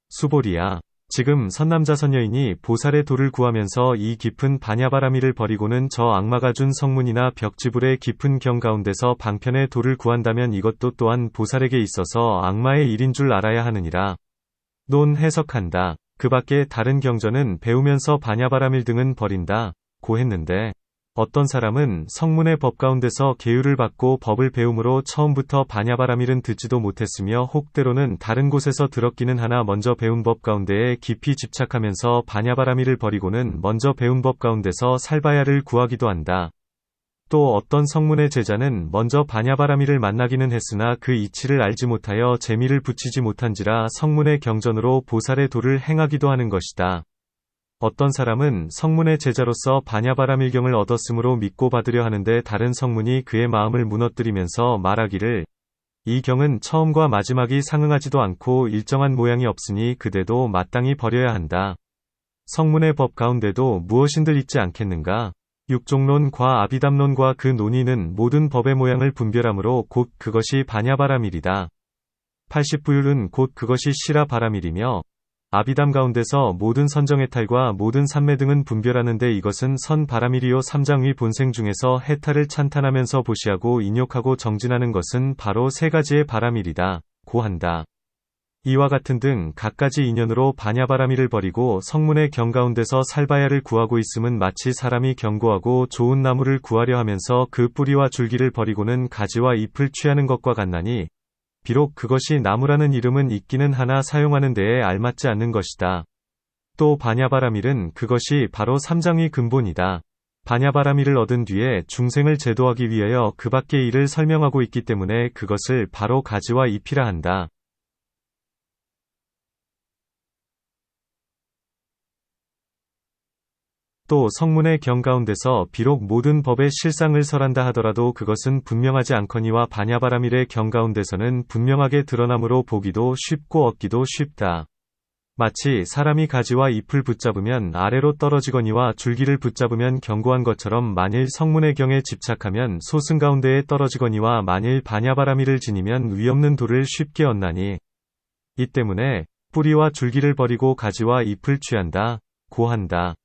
수보리야, 지금 선남자 선여인이 보살의 도를 구하면서 이 깊은 반야바라밀을 버리고는 저 악마가 준 성문이나 벽지불의 깊은 경 가운데서 방편의 도를 구한다면 이것도 또한 보살에게 있어서 악마의 일인 줄 알아야 하느니라. 논 해석한다. 그 밖에 다른 경전은 배우면서 반야바라밀 등은 버린다 고 했는데 어떤 사람은 성문의 법 가운데서 계율을 받고 법을 배움으로 처음부터 반야바라밀은 듣지도 못했으며 혹 때로는 다른 곳에서 들었기는 하나 먼저 배운 법 가운데에 깊이 집착하면서 반야바라밀을 버리고는 먼저 배운 법 가운데서 살바야를 구하기도 한다. 또 어떤 성문의 제자는 먼저 반야바라밀을 만나기는 했으나 그 이치를 알지 못하여 재미를 붙이지 못한지라 성문의 경전으로 보살의 도를 행하기도 하는 것이다. 어떤 사람은 성문의 제자로서 반야바라밀경을 얻었으므로 믿고 받으려 하는데 다른 성문이 그의 마음을 무너뜨리면서 말하기를 이 경은 처음과 마지막이 상응하지도 않고 일정한 모양이 없으니 그대도 마땅히 버려야 한다. 성문의 법 가운데도 무엇인들 있지 않겠는가? 육종론과 아비담론과 그 논의는 모든 법의 모양을 분별함으로 곧 그것이 반야바라밀이다. 80부율은 곧 그것이 시라바라밀이며 아비담 가운데서 모든 선정해탈과 모든 삼매 등은 분별하는데 이것은 선바라밀이요 삼장위 본생 중에서 해탈을 찬탄하면서 보시하고 인욕하고 정진하는 것은 바로 세 가지의 바라밀이다 고 한다. 이와 같은 등 갖가지 인연으로 반야바라미를 벌이고 성문의 경 가운데서 살바야를 구하고 있음은 마치 사람이 경고하고 좋은 나무를 구하려 하면서 그 뿌리와 줄기를 버리고는 가지와 잎을 취하는 것과 같나니, 비록 그것이 나무라는 이름은 있기는 하나 사용하는 데에 알맞지 않는 것이다. 또 반야바라밀은 그것이 바로 삼장의 근본이다. 반야바라밀을 얻은 뒤에 중생을 제도하기 위하여 그 밖의 일을 설명하고 있기 때문에 그것을 바로 가지와 잎이라 한다. 또 성문의 경 가운데서 비록 모든 법의 실상을 설한다 하더라도 그것은 분명하지 않거니와 반야바라밀의 경 가운데서는 분명하게 드러나므로 보기도 쉽고 얻기도 쉽다. 마치 사람이 가지와 잎을 붙잡으면 아래로 떨어지거니와 줄기를 붙잡으면 견고한 것처럼 만일 성문의 경에 집착하면 소승 가운데에 떨어지거니와 만일 반야바라밀을 지니면 위없는 돌을 쉽게 얻나니, 이 때문에 뿌리와 줄기를 버리고 가지와 잎을 취한다, 고한다.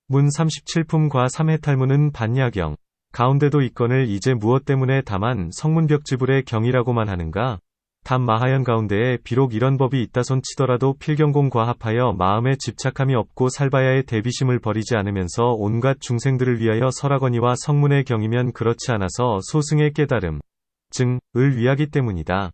문 37품과 3해탈문은 반야경 가운데도 있거늘 이제 무엇 때문에 다만 성문벽지불의 경이라고만 하는가? 답 마하연 가운데에 비록 이런 법이 있다손 치더라도 필경공과 합하여 마음에 집착함이 없고 살바야의 대비심을 버리지 않으면서 온갖 중생들을 위하여 설하거니와 성문의 경이면 그렇지 않아서 소승의 깨달음, 을 위하기 때문이다.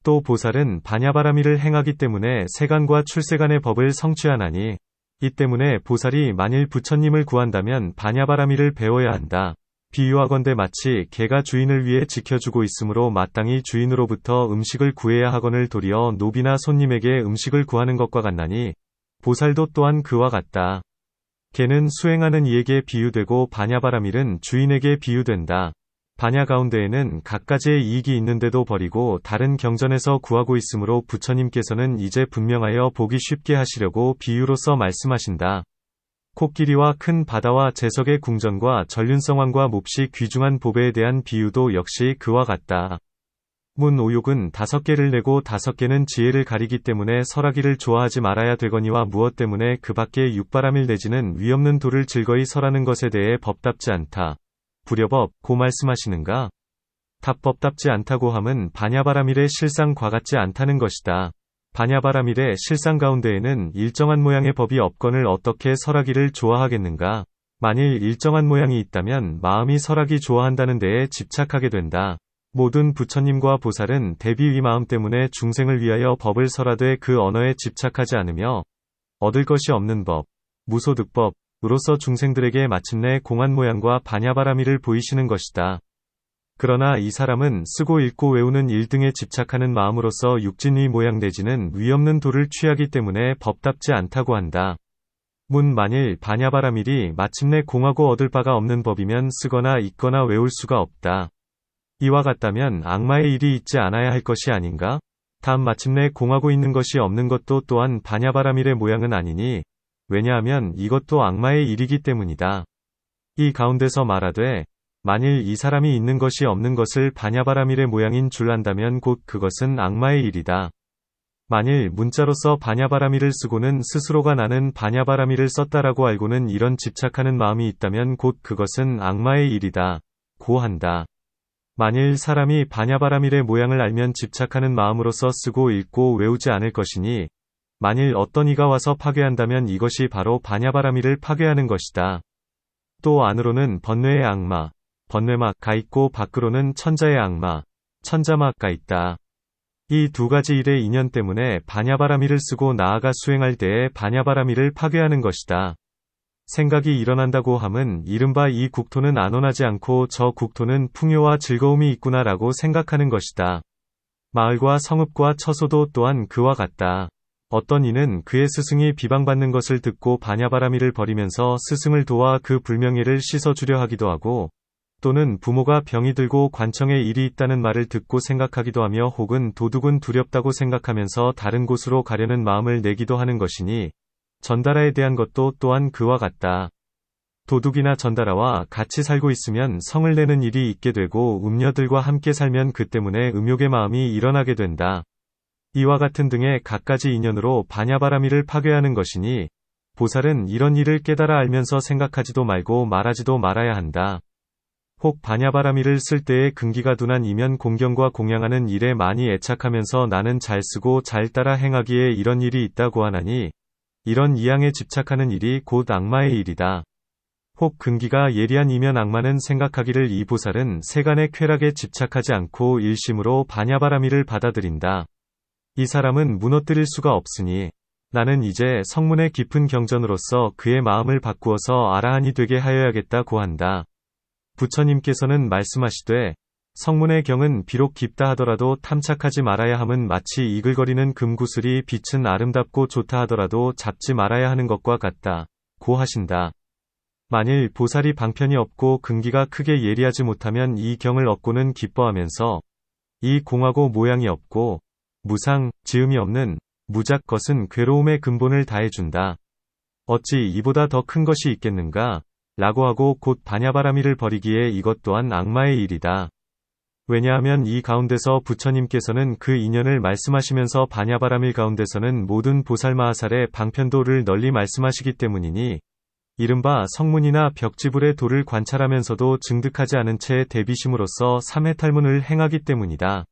또 보살은 반야바라밀을 행하기 때문에 세간과 출세간의 법을 성취하나니, 이 때문에 보살이 만일 부처님을 구한다면 반야바라밀을 배워야 한다. 비유하건대 마치 개가 주인을 위해 지켜주고 있으므로 마땅히 주인으로부터 음식을 구해야 하거늘 도리어 노비나 손님에게 음식을 구하는 것과 같나니, 보살도 또한 그와 같다. 개는 수행하는 이에게 비유되고 반야바라밀은 주인에게 비유된다. 반야 가운데에는 갖가지의 이익이 있는데도 버리고 다른 경전에서 구하고 있으므로 부처님께서는 이제 분명하여 보기 쉽게 하시려고 비유로서 말씀하신다. 코끼리와 큰 바다와 제석의 궁전과 전륜성왕과 몹시 귀중한 보배에 대한 비유도 역시 그와 같다. 문 오욕은 5개를 내고 5개는 지혜를 가리기 때문에 설하기를 좋아하지 말아야 되거니와 무엇 때문에 그 밖에 육바라밀 내지는 위없는 돌을 즐거이 설하는 것에 대해 법답지 않다. 불여법, 고 말씀하시는가? 답 법답지 않다고 함은 반야바라밀의 실상과 같지 않다는 것이다. 반야바라밀의 실상 가운데에는 일정한 모양의 법이 없거늘 어떻게 설하기를 좋아하겠는가? 만일 일정한 모양이 있다면 마음이 설하기 좋아한다는 데에 집착하게 된다. 모든 부처님과 보살은 대비 위 마음 때문에 중생을 위하여 법을 설하되 그 언어에 집착하지 않으며 얻을 것이 없는 법, 무소득법, 으로서 중생들에게 마침내 공한 모양과 반야바라밀을 보이시는 것이다. 그러나 이 사람은 쓰고 읽고 외우는 일 등에 집착하는 마음으로서 육진의 모양 내지는 위없는 돌을 취하기 때문에 법답지 않다고 한다. 문 만일 반야바라밀이 마침내 공하고 얻을 바가 없는 법이면 쓰거나 읽거나 외울 수가 없다. 이와 같다면 악마의 일이 있지 않아야 할 것이 아닌가? 다음 마침내 공하고 있는 것이 없는 것도 또한 반야바라밀의 모양은 아니니, 왜냐하면 이것도 악마의 일이기 때문이다. 이 가운데서 말하되 만일 이 사람이 있는 것이 없는 것을 반야바라밀의 모양인 줄 안다면 곧 그것은 악마의 일이다. 만일 문자로서 반야바라밀을 쓰고는 스스로가 나는 반야바라밀을 썼다라고 알고는 이런 집착하는 마음이 있다면 곧 그것은 악마의 일이다. 고 한다. 만일 사람이 반야바라밀의 모양을 알면 집착하는 마음으로서 쓰고 읽고 외우지 않을 것이니, 만일 어떤 이가 와서 파괴한다면 이것이 바로 반야바라밀을 파괴하는 것이다. 또 안으로는 번뇌의 악마, 번뇌막가 있고 밖으로는 천자의 악마, 천자막가 있다. 이 두 가지 일의 인연 때문에 반야바라밀을 쓰고 나아가 수행할 때에 반야바라밀을 파괴하는 것이다. 생각이 일어난다고 함은 이른바 이 국토는 안온하지 않고 저 국토는 풍요와 즐거움이 있구나라고 생각하는 것이다. 마을과 성읍과 처소도 또한 그와 같다. 어떤 이는 그의 스승이 비방받는 것을 듣고 반야바라밀을 버리면서 스승을 도와 그 불명예를 씻어주려 하기도 하고, 또는 부모가 병이 들고 관청에 일이 있다는 말을 듣고 생각하기도 하며 혹은 도둑은 두렵다고 생각하면서 다른 곳으로 가려는 마음을 내기도 하는 것이니, 전다라에 대한 것도 또한 그와 같다. 도둑이나 전다라와 같이 살고 있으면 성을 내는 일이 있게 되고 음녀들과 함께 살면 그 때문에 음욕의 마음이 일어나게 된다. 이와 같은 등의 갖가지 인연으로 반야바라밀을 파괴하는 것이니, 보살은 이런 일을 깨달아 알면서 생각하지도 말고 말하지도 말아야 한다. 혹 반야바라밀을 쓸 때에 근기가 둔한 이면 공경과 공양하는 일에 많이 애착하면서 나는 잘 쓰고 잘 따라 행하기에 이런 일이 있다고 하나니 이런 이양에 집착하는 일이 곧 악마의 일이다. 혹 근기가 예리한 이면 악마는 생각하기를 이 보살은 세간의 쾌락에 집착하지 않고 일심으로 반야바라밀을 받아들인다. 이 사람은 무너뜨릴 수가 없으니 나는 이제 성문의 깊은 경전으로서 그의 마음을 바꾸어서 아라한이 되게 하여야겠다고 한다. 부처님께서는 말씀하시되 성문의 경은 비록 깊다 하더라도 탐착하지 말아야 함은 마치 이글거리는 금구슬이 빛은 아름답고 좋다 하더라도 잡지 말아야 하는 것과 같다. 고 하신다. 만일 보살이 방편이 없고 근기가 크게 예리하지 못하면 이 경을 얻고는 기뻐하면서 이 공하고 모양이 없고 무상, 지음이 없는 무작 것은 괴로움의 근본을 다해준다. 어찌 이보다 더 큰 것이 있겠는가? 라고 하고 곧 반야바라밀을 버리기에 이것 또한 악마의 일이다. 왜냐하면 이 가운데서 부처님께서는 그 인연을 말씀하시면서 반야바라밀 가운데서는 모든 보살마하살의 방편도를 널리 말씀하시기 때문이니 이른바 성문이나 벽지불의 도를 관찰하면서도 증득하지 않은 채 대비심으로써 삼해탈문을 행하기 때문이다.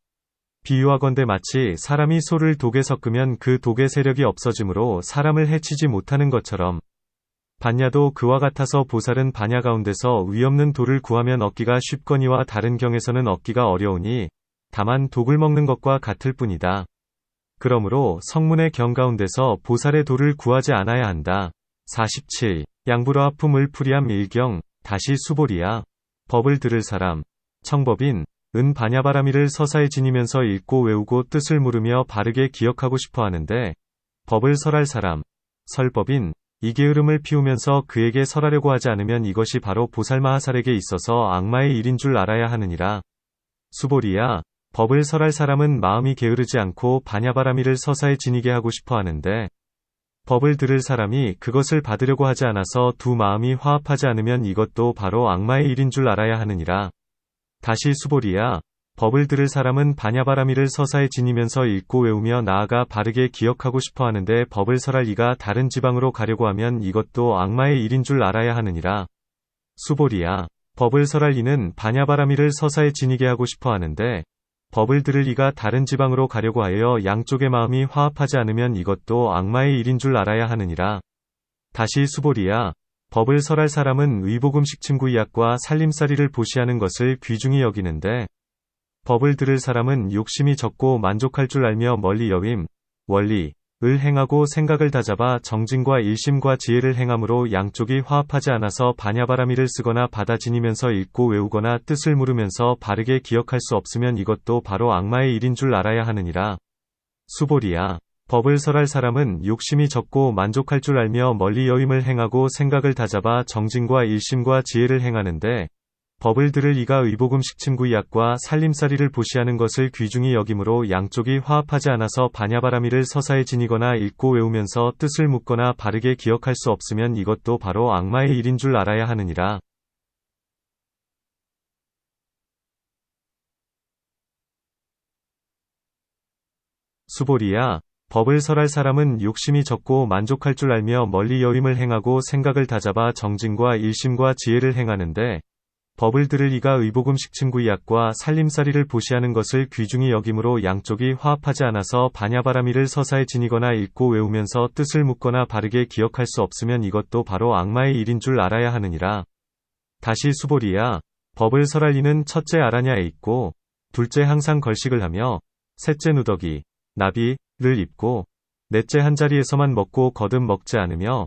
비유하건대 마치 사람이 소를 독에 섞으면 그 독의 세력이 없어지므로 사람을 해치지 못하는 것처럼 반야도 그와 같아서 보살은 반야 가운데서 위없는 돌을 구하면 얻기가 쉽거니와 다른 경에서는 얻기가 어려우니 다만 독을 먹는 것과 같을 뿐이다. 그러므로 성문의 경 가운데서 보살의 돌을 구하지 않아야 한다. 47. 양불화 품을 풀이함 일경, 다시 수보리야. 법을 들을 사람, 청법인, 은 반야바라밀을 서사에 지니면서 읽고 외우고 뜻을 물으며 바르게 기억하고 싶어 하는데, 법을 설할 사람, 설법인, 이 게으름을 피우면서 그에게 설하려고 하지 않으면 이것이 바로 보살마하살에게 있어서 악마의 일인 줄 알아야 하느니라. 수보리야, 법을 설할 사람은 마음이 게으르지 않고 반야바라밀을 서사에 지니게 하고 싶어 하는데, 법을 들을 사람이 그것을 받으려고 하지 않아서 두 마음이 화합하지 않으면 이것도 바로 악마의 일인 줄 알아야 하느니라. 다시 수보리야, 법을 들을 사람은 반야바라밀을 서사에 지니면서 읽고 외우며 나아가 바르게 기억하고 싶어 하는데 법을 설할 이가 다른 지방으로 가려고 하면 이것도 악마의 일인 줄 알아야 하느니라. 수보리야, 법을 설할 이는 반야바라밀을 서사에 지니게 하고 싶어 하는데 법을 들을 이가 다른 지방으로 가려고 하여 양쪽의 마음이 화합하지 않으면 이것도 악마의 일인 줄 알아야 하느니라. 다시 수보리야, 법을 설할 사람은 의복음식 친구이약과 살림살이를 보시하는 것을 귀중히 여기는데 법을 들을 사람은 욕심이 적고 만족할 줄 알며 멀리 여김, 원리, 을 행하고 생각을 다잡아 정진과 일심과 지혜를 행함으로 양쪽이 화합하지 않아서 반야바라밀을 쓰거나 받아 지니면서 읽고 외우거나 뜻을 물으면서 바르게 기억할 수 없으면 이것도 바로 악마의 일인 줄 알아야 하느니라. 수보리야, 법을 설할 사람은 욕심이 적고 만족할 줄 알며 멀리 여임을 행하고 생각을 다잡아 정진과 일심과 지혜를 행하는데 법을 들을 이가 의복음식 친구이약과 살림살이를 보시하는 것을 귀중히 여김으로 양쪽이 화합하지 않아서 반야바라밀을 서사에 지니거나 읽고 외우면서 뜻을 묻거나 바르게 기억할 수 없으면 이것도 바로 악마의 일인 줄 알아야 하느니라. 수보리야, 법을 설할 사람은 욕심이 적고 만족할 줄 알며 멀리 여임을 행하고 생각을 다잡아 정진과 일심과 지혜를 행하는데 법을 들을 이가 의복음식 친구이약과 살림살이를 보시하는 것을 귀중히 여김으로 양쪽이 화합하지 않아서 반야바라밀을 서사에 지니거나 읽고 외우면서 뜻을 묻거나 바르게 기억할 수 없으면 이것도 바로 악마의 일인 줄 알아야 하느니라. 다시 수보리야, 법을 설할 이는 첫째 아라냐에 있고 둘째 항상 걸식을 하며 셋째 누더기, 나비를 입고 넷째 한자리에서만 먹고 거듭 먹지 않으며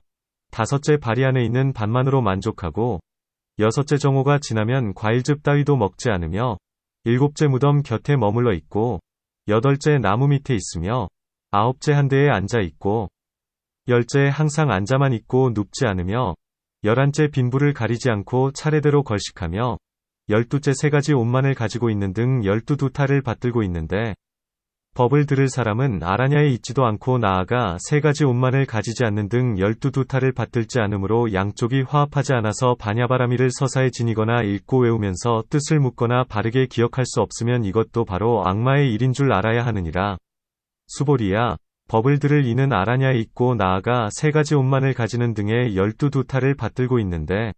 다섯째 바리 안에 있는 반만으로 만족하고 여섯째 정오가 지나면 과일즙 따위도 먹지 않으며 일곱째 무덤 곁에 머물러 있고 여덟째 나무 밑에 있으며 아홉째 한대에 앉아 있고 열째 항상 앉아만 있고 눕지 않으며 열한째 빈부를 가리지 않고 차례대로 걸식하며 열두째 세 가지 옷만을 가지고 있는 등 12두탈을 받들고 있는데 법을 들을 사람은 아라냐에 있지도 않고 나아가 세 가지 옷만을 가지지 않는 등 12두탈을 받들지 않으므로 양쪽이 화합하지 않아서 반야바라밀을 서사에 지니거나 읽고 외우면서 뜻을 묻거나 바르게 기억할 수 없으면 이것도 바로 악마의 일인 줄 알아야 하느니라. 수보리야, 법을 들을 이는 아라냐에 있고 나아가 세 가지 옷만을 가지는 등의 12두탈을 받들고 있는데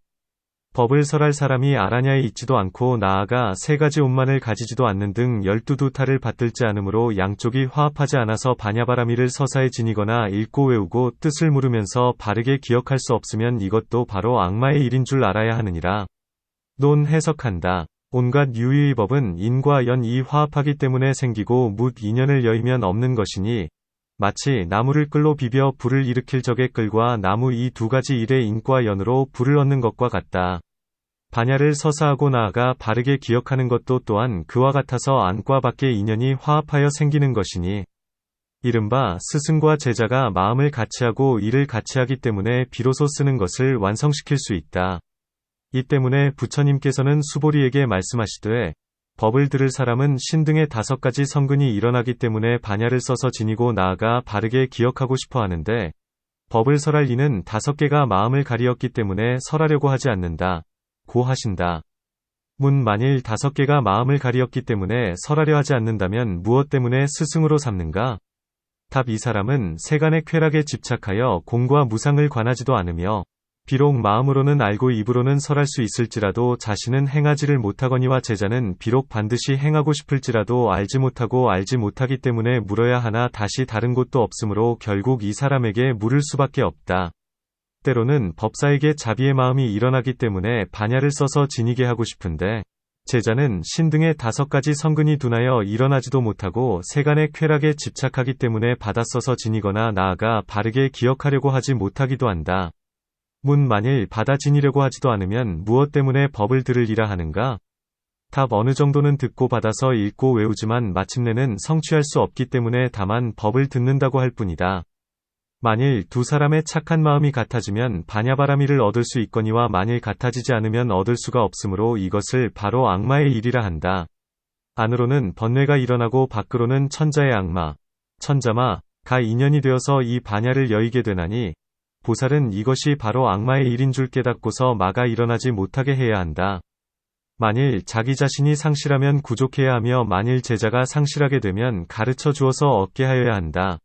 법을 설할 사람이 아라냐에 있지도 않고 나아가 세 가지 옷만을 가지지도 않는 등 12두타를 받들지 않으므로 양쪽이 화합하지 않아서 바냐바라미를 서사에 지니거나 읽고 외우고 뜻을 물으면서 바르게 기억할 수 없으면 이것도 바로 악마의 일인 줄 알아야 하느니라. 논 해석한다. 온갖 유의의 법은 인과 연이 화합하기 때문에 생기고 뭇 인연을 여의면 없는 것이니 마치 나무를 끌로 비벼 불을 일으킬 적의 끌과 나무 이 두 가지 일의 인과 연으로 불을 얻는 것과 같다. 반야를 서사하고 나아가 바르게 기억하는 것도 또한 그와 같아서 안과 밖의 인연이 화합하여 생기는 것이니 이른바 스승과 제자가 마음을 같이하고 일을 같이하기 때문에 비로소 쓰는 것을 완성시킬 수 있다. 이 때문에 부처님께서는 수보리에게 말씀하시되 법을 들을 사람은 신등의 5가지 성근이 일어나기 때문에 반야를 써서 지니고 나아가 바르게 기억하고 싶어 하는데 법을 설할 이는 5개가 마음을 가리었기 때문에 설하려고 하지 않는다. 고 하신다. 문 만일 5개가 마음을 가리었기 때문에 설하려 하지 않는다면 무엇 때문에 스승으로 삼는가? 답 이 사람은 세간의 쾌락에 집착하여 공과 무상을 관하지도 않으며 비록 마음으로는 알고 입으로는 설할 수 있을지라도 자신은 행하지를 못하거니와 제자는 비록 반드시 행하고 싶을지라도 알지 못하기 때문에 물어야 하나 다시 다른 곳도 없으므로 결국 이 사람에게 물을 수밖에 없다. 때로는 법사에게 자비의 마음이 일어나기 때문에 반야를 써서 지니게 하고 싶은데 제자는 신등의 5가지 성근이 둔하여 일어나지도 못하고 세간의 쾌락에 집착하기 때문에 받아 써서 지니거나 나아가 바르게 기억하려고 하지 못하기도 한다. 문 만일 받아 지니려고 하지도 않으면 무엇 때문에 법을 들으리라 하는가? 답 어느 정도는 듣고 받아서 읽고 외우지만 마침내는 성취할 수 없기 때문에 다만 법을 듣는다고 할 뿐이다. 만일 두 사람의 착한 마음이 같아지면 바냐바라미를 얻을 수 있거니와 만일 같아지지 않으면 얻을 수가 없으므로 이것을 바로 악마의 일이라 한다. 안으로는 번뇌가 일어나고 밖으로는 천자의 악마, 천자마가 인연이 되어서 이 바냐를 여의게 되나니 보살은 이것이 바로 악마의 일인 줄 깨닫고서 마가 일어나지 못하게 해야 한다. 만일 자기 자신이 상실하면 구족해야 하며 만일 제자가 상실하게 되면 가르쳐 주어서 얻게 하여야 한다.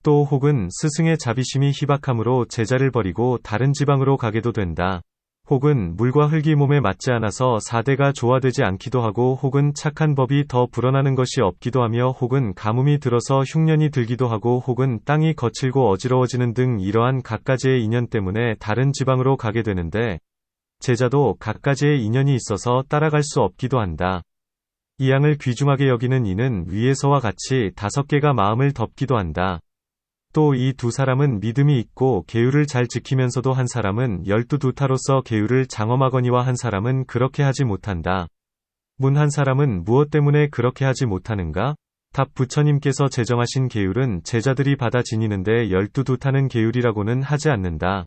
또 혹은 스승의 자비심이 희박함으로 제자를 버리고 다른 지방으로 가게도 된다. 혹은 물과 흙이 몸에 맞지 않아서 사대가 조화되지 않기도 하고 혹은 착한 법이 더 불어나는 것이 없기도 하며 혹은 가뭄이 들어서 흉년이 들기도 하고 혹은 땅이 거칠고 어지러워지는 등 이러한 갖가지의 인연 때문에 다른 지방으로 가게 되는데 제자도 갖가지의 인연이 있어서 따라갈 수 없기도 한다. 이 양을 귀중하게 여기는 이는 위에서와 같이 5개가 마음을 덮기도 한다. 또 이 두 사람은 믿음이 있고 계율을 잘 지키면서도 한 사람은 12두타로서 계율을 장엄하거니와 한 사람은 그렇게 하지 못한다. 문 한 사람은 무엇 때문에 그렇게 하지 못하는가? 답 부처님께서 제정하신 계율은 제자들이 받아 지니는데 12두타는 계율이라고는 하지 않는다.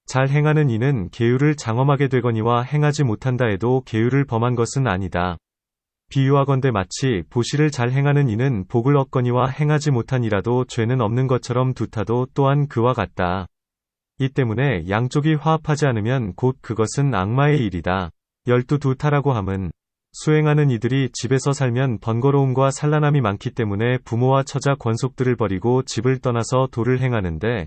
잘 행하는 이는 계율을 장엄하게 되거니와 행하지 못한다 해도 계율을 범한 것은 아니다. 비유하건대 마치 보시를 잘 행하는 이는 복을 얻거니와 행하지 못한 이라도 죄는 없는 것처럼 두타도 또한 그와 같다. 이 때문에 양쪽이 화합하지 않으면 곧 그것은 악마의 일이다. 12두타라고 함은 수행하는 이들이 집에서 살면 번거로움과 산란함이 많기 때문에 부모와 처자 권속들을 버리고 집을 떠나서 도를 행하는데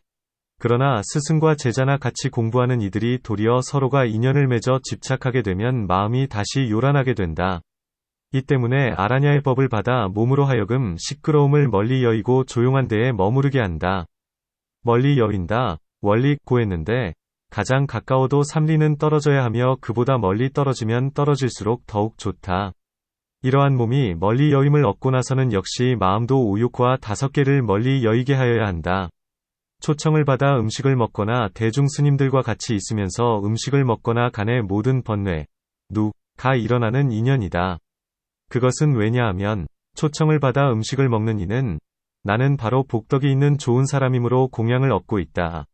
그러나 스승과 제자나 같이 공부하는 이들이 도리어 서로가 인연을 맺어 집착하게 되면 마음이 다시 요란하게 된다. 이 때문에 아라냐의 법을 받아 몸으로 하여금 시끄러움을 멀리 여의고 조용한 데에 머무르게 한다. 멀리 여인다. 원리 고했는데 가장 가까워도 3리는 떨어져야 하며 그보다 멀리 떨어지면 떨어질수록 더욱 좋다. 이러한 몸이 멀리 여임을 얻고 나서는 역시 마음도 오욕과 5개를 멀리 여의게 하여야 한다. 초청을 받아 음식을 먹거나 대중 스님들과 같이 있으면서 음식을 먹거나 간의 모든 번뇌, 누가 일어나는 인연이다. 그것은 왜냐하면 초청을 받아 음식을 먹는 이는 나는 바로 복덕이 있는 좋은 사람이므로 공양을 얻고 있다.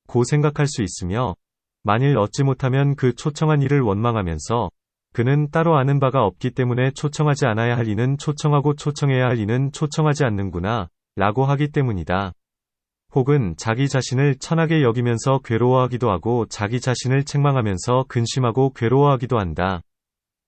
고 생각할 수 있으며 만일 얻지 못하면 그 초청한 이를 원망하면서 그는 따로 아는 바가 없기 때문에 초청하지 않아야 할 이는 초청하고 초청해야 할 이는 초청하지 않는구나 라고 하기 때문이다. 혹은 자기 자신을 천하게 여기면서 괴로워하기도 하고 자기 자신을 책망하면서 근심하고 괴로워하기도 한다.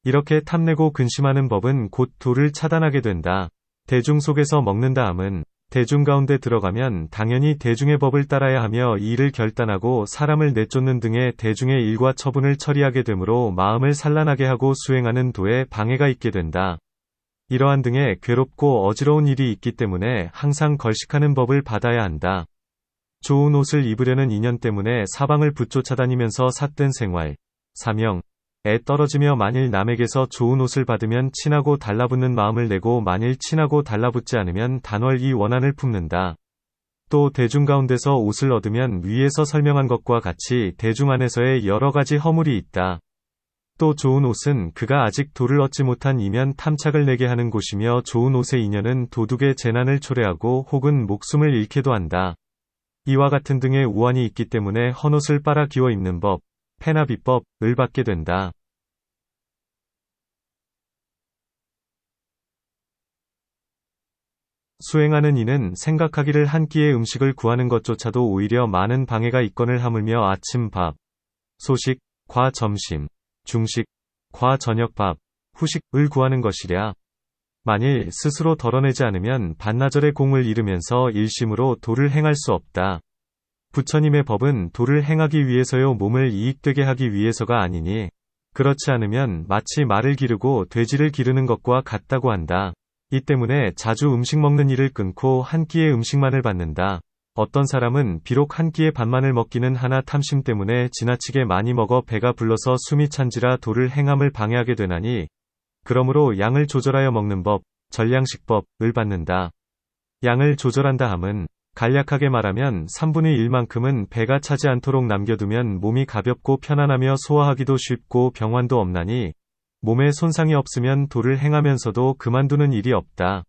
이렇게 탐내고 근심하는 법은 곧 도를 차단하게 된다. 대중 속에서 먹는다 함은 대중 가운데 들어가면 당연히 대중의 법을 따라야 하며 이 일을 결단하고 사람을 내쫓는 등의 대중의 일과 처분을 처리하게 되므로 마음을 산란하게 하고 수행하는 도에 방해가 있게 된다. 이러한 등의 괴롭고 어지러운 일이 있기 때문에 항상 걸식하는 법을 받아야 한다. 좋은 옷을 입으려는 인연 때문에 사방을 붙쫓아다니면서 삿된 생활, 사명에 떨어지며 만일 남에게서 좋은 옷을 받으면 친하고 달라붙는 마음을 내고 만일 친하고 달라붙지 않으면 단월 이 원한을 품는다. 또 대중 가운데서 옷을 얻으면 위에서 설명한 것과 같이 대중 안에서의 여러 가지 허물이 있다. 또 좋은 옷은 그가 아직 도를 얻지 못한 이면 탐착을 내게 하는 곳이며 좋은 옷의 인연은 도둑의 재난을 초래하고 혹은 목숨을 잃게도 한다. 이와 같은 등의 우환이 있기 때문에 헌옷을 빨아 기워 입는 법, 패나비법을 받게 된다. 수행하는 이는 생각하기를 한 끼의 음식을 구하는 것조차도 오히려 많은 방해가 있건을 하물며 아침 밥, 소식, 과 점심, 중식, 과 저녁 밥, 후식을 구하는 것이랴. 만일 스스로 덜어내지 않으면 반나절의 공을 잃으면서 일심으로 도를 행할 수 없다. 부처님의 법은 도를 행하기 위해서요 몸을 이익되게 하기 위해서가 아니니 그렇지 않으면 마치 말을 기르고 돼지를 기르는 것과 같다고 한다. 이 때문에 자주 음식 먹는 일을 끊고 한 끼의 음식만을 받는다. 어떤 사람은 비록 한 끼의 반만을 먹기는 하나 탐심 때문에 지나치게 많이 먹어 배가 불러서 숨이 찬지라 도를 행함을 방해하게 되나니 그러므로 양을 조절하여 먹는 법, 전량식법을 받는다. 양을 조절한다 함은 간략하게 말하면 3분의 1만큼은 배가 차지 않도록 남겨두면 몸이 가볍고 편안하며 소화하기도 쉽고 병환도 없나니 몸에 손상이 없으면 도를 행하면서도 그만두는 일이 없다.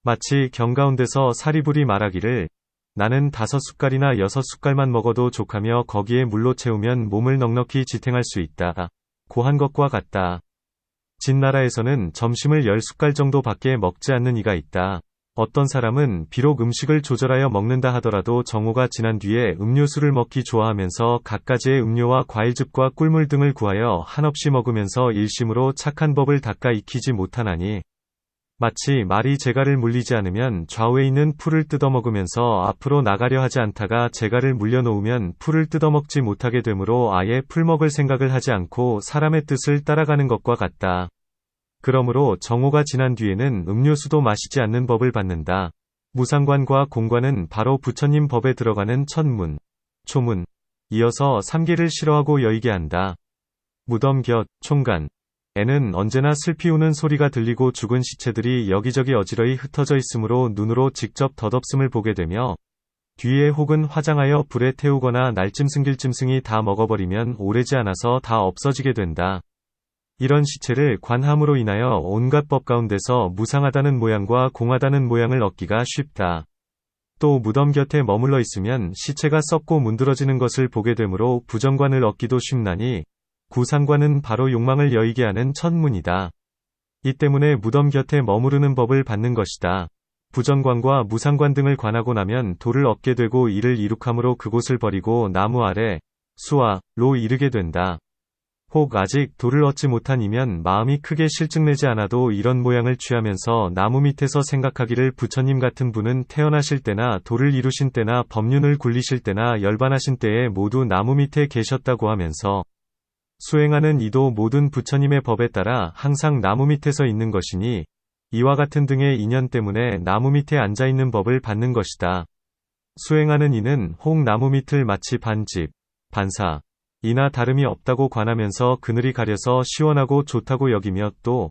마치 경 가운데서 사리불이 말하기를 나는 5숟갈이나 6숟갈만 먹어도 족하며 거기에 물로 채우면 몸을 넉넉히 지탱할 수 있다. 고한 것과 같다. 진나라에서는 점심을 10숟갈 정도밖에 먹지 않는 이가 있다. 어떤 사람은 비록 음식을 조절하여 먹는다 하더라도 정오가 지난 뒤에 음료수를 먹기 좋아하면서 갖가지의 음료와 과일즙과 꿀물 등을 구하여 한없이 먹으면서 일심으로 착한 법을 닦아 익히지 못하나니 마치 말이 재갈을 물리지 않으면 좌우에 있는 풀을 뜯어먹으면서 앞으로 나가려 하지 않다가 재갈을 물려놓으면 풀을 뜯어먹지 못하게 되므로 아예 풀 먹을 생각을 하지 않고 사람의 뜻을 따라가는 것과 같다. 그러므로 정오가 지난 뒤에는 음료수도 마시지 않는 법을 받는다. 무상관과 공관은 바로 부처님 법에 들어가는 첫문, 초문, 이어서 3개를 싫어하고 여의게 한다. 무덤 곁, 총간, 에는 언제나 슬피 우는 소리가 들리고 죽은 시체들이 여기저기 어지러이 흩어져 있으므로 눈으로 직접 덧없음을 보게 되며 뒤에 혹은 화장하여 불에 태우거나 날짐승길짐승이 다 먹어버리면 오래지 않아서 다 없어지게 된다. 이런 시체를 관함으로 인하여 온갖 법 가운데서 무상하다는 모양과 공하다는 모양을 얻기가 쉽다. 또 무덤 곁에 머물러 있으면 시체가 썩고 문드러지는 것을 보게 되므로 부정관을 얻기도 쉽나니 구상관은 바로 욕망을 여의게 하는 첫문이다. 이 때문에 무덤 곁에 머무르는 법을 받는 것이다. 부정관과 무상관 등을 관하고 나면 도를 얻게 되고 이를 이룩함으로 그곳을 버리고 나무 아래, 수화로 이르게 된다. 혹 아직 도를 얻지 못한 이면 마음이 크게 실증내지 않아도 이런 모양을 취하면서 나무 밑에서 생각하기를 부처님 같은 분은 태어나실 때나 도를 이루신 때나 법륜을 굴리실 때나 열반하신 때에 모두 나무 밑에 계셨다고 하면서 수행하는 이도 모든 부처님의 법에 따라 항상 나무 밑에서 있는 것이니 이와 같은 등의 인연 때문에 나무 밑에 앉아있는 법을 받는 것이다. 수행하는 이는 혹 나무 밑을 마치 반집, 반사, 이나 다름이 없다고 관하면서 그늘이 가려서 시원하고 좋다고 여기며 또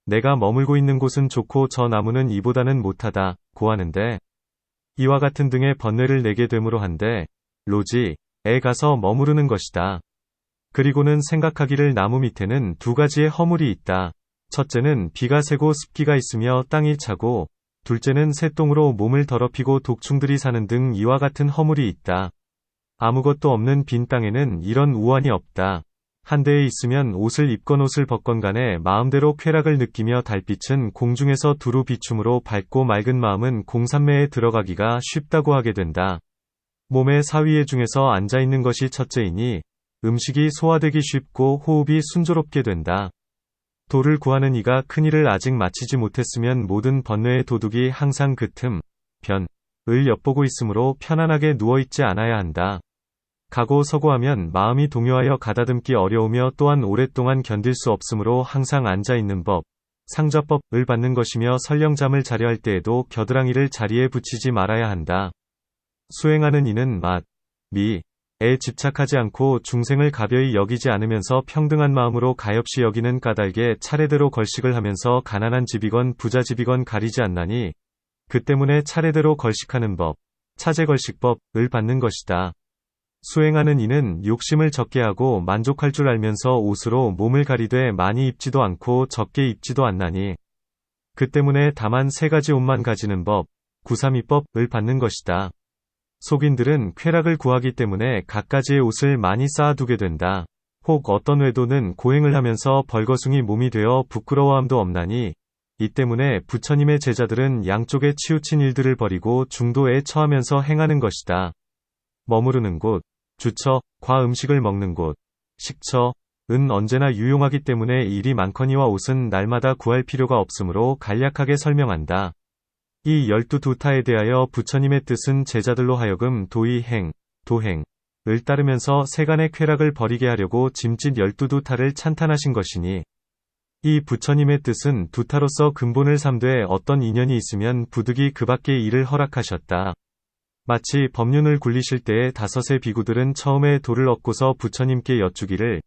내가 머물고 있는 곳은 좋고 저 나무는 이보다는 못하다 고 하는데 이와 같은 등의 번뇌를 내게 되므로 한데 로지에 가서 머무르는 것이다. 그리고는 생각하기를 나무 밑에는 두 가지의 허물이 있다. 첫째는 비가 새고 습기가 있으며 땅이 차고 둘째는 새똥으로 몸을 더럽히고 독충들이 사는 등 이와 같은 허물이 있다. 아무것도 없는 빈 땅에는 이런 우환이 없다. 한 데에 있으면 옷을 입건 옷을 벗건 간에 마음대로 쾌락을 느끼며 달빛은 공중에서 두루 비춤으로 밝고 맑은 마음은 공산매에 들어가기가 쉽다고 하게 된다. 몸의 사위의 중에서 앉아있는 것이 첫째이니 음식이 소화되기 쉽고 호흡이 순조롭게 된다. 도를 구하는 이가 큰일을 아직 마치지 못했으면 모든 번뇌의 도둑이 항상 그 틈, 을 엿보고 있으므로 편안하게 누워있지 않아야 한다. 가고 서고 하면 마음이 동요하여 가다듬기 어려우며 또한 오랫동안 견딜 수 없으므로 항상 앉아있는 법, 상좌법을 받는 것이며 설령 잠을 자려 할 때에도 겨드랑이를 자리에 붙이지 말아야 한다. 수행하는 이는 맛, 미, 에 집착하지 않고 중생을 가벼이 여기지 않으면서 평등한 마음으로 가엾이 여기는 까닭에 차례대로 걸식을 하면서 가난한 집이건 부자 집이건 가리지 않나니 그 때문에 차례대로 걸식하는 법, 차제걸식법을 받는 것이다. 수행하는 이는 욕심을 적게 하고 만족할 줄 알면서 옷으로 몸을 가리되 많이 입지도 않고 적게 입지도 않나니 그 때문에 다만 3가지 옷만 가지는 법, 구삼이법을 받는 것이다. 속인들은 쾌락을 구하기 때문에 갖가지의 옷을 많이 쌓아두게 된다. 혹 어떤 외도는 고행을 하면서 벌거숭이 몸이 되어 부끄러워함도 없나니 이 때문에 부처님의 제자들은 양쪽에 치우친 일들을 버리고 중도에 처하면서 행하는 것이다. 머무르는 곳, 주처, 과 음식을 먹는 곳, 식처, 은 언제나 유용하기 때문에 일이 많거니와 옷은 날마다 구할 필요가 없으므로 간략하게 설명한다. 이 12두타에 대하여 부처님의 뜻은 제자들로 하여금 도의행, 도행을 따르면서 세간의 쾌락을 버리게 하려고 짐짓 12두타를 찬탄하신 것이니 이 부처님의 뜻은 두타로서 근본을 삼되 어떤 인연이 있으면 부득이 그 밖의 일을 허락하셨다. 마치 법륜을 굴리실 때에 5의 비구들은 처음에 돌을 얻고서 부처님께 여쭈기를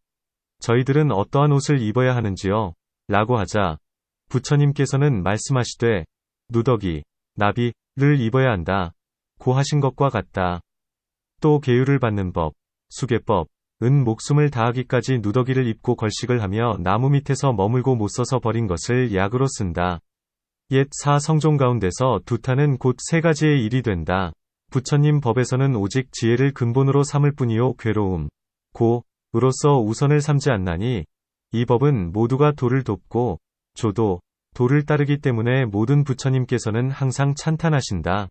저희들은 어떠한 옷을 입어야 하는지요? 라고 하자 부처님께서는 말씀하시되 누더기, 나비를 입어야 한다. 고 하신 것과 같다. 또 계율을 받는 법, 수계법, 은 목숨을 다하기까지 누더기를 입고 걸식을 하며 나무 밑에서 머물고 못 써서 버린 것을 약으로 쓴다. 옛 4성종 가운데서 두타는 곧 3가지의 일이 된다. 부처님 법에서는 오직 지혜를 근본으로 삼을 뿐이요 괴로움, 으로서 우선을 삼지 않나니 이 법은 모두가 도를 돕고 조도, 도를 따르기 때문에 모든 부처님께서는 항상 찬탄하신다.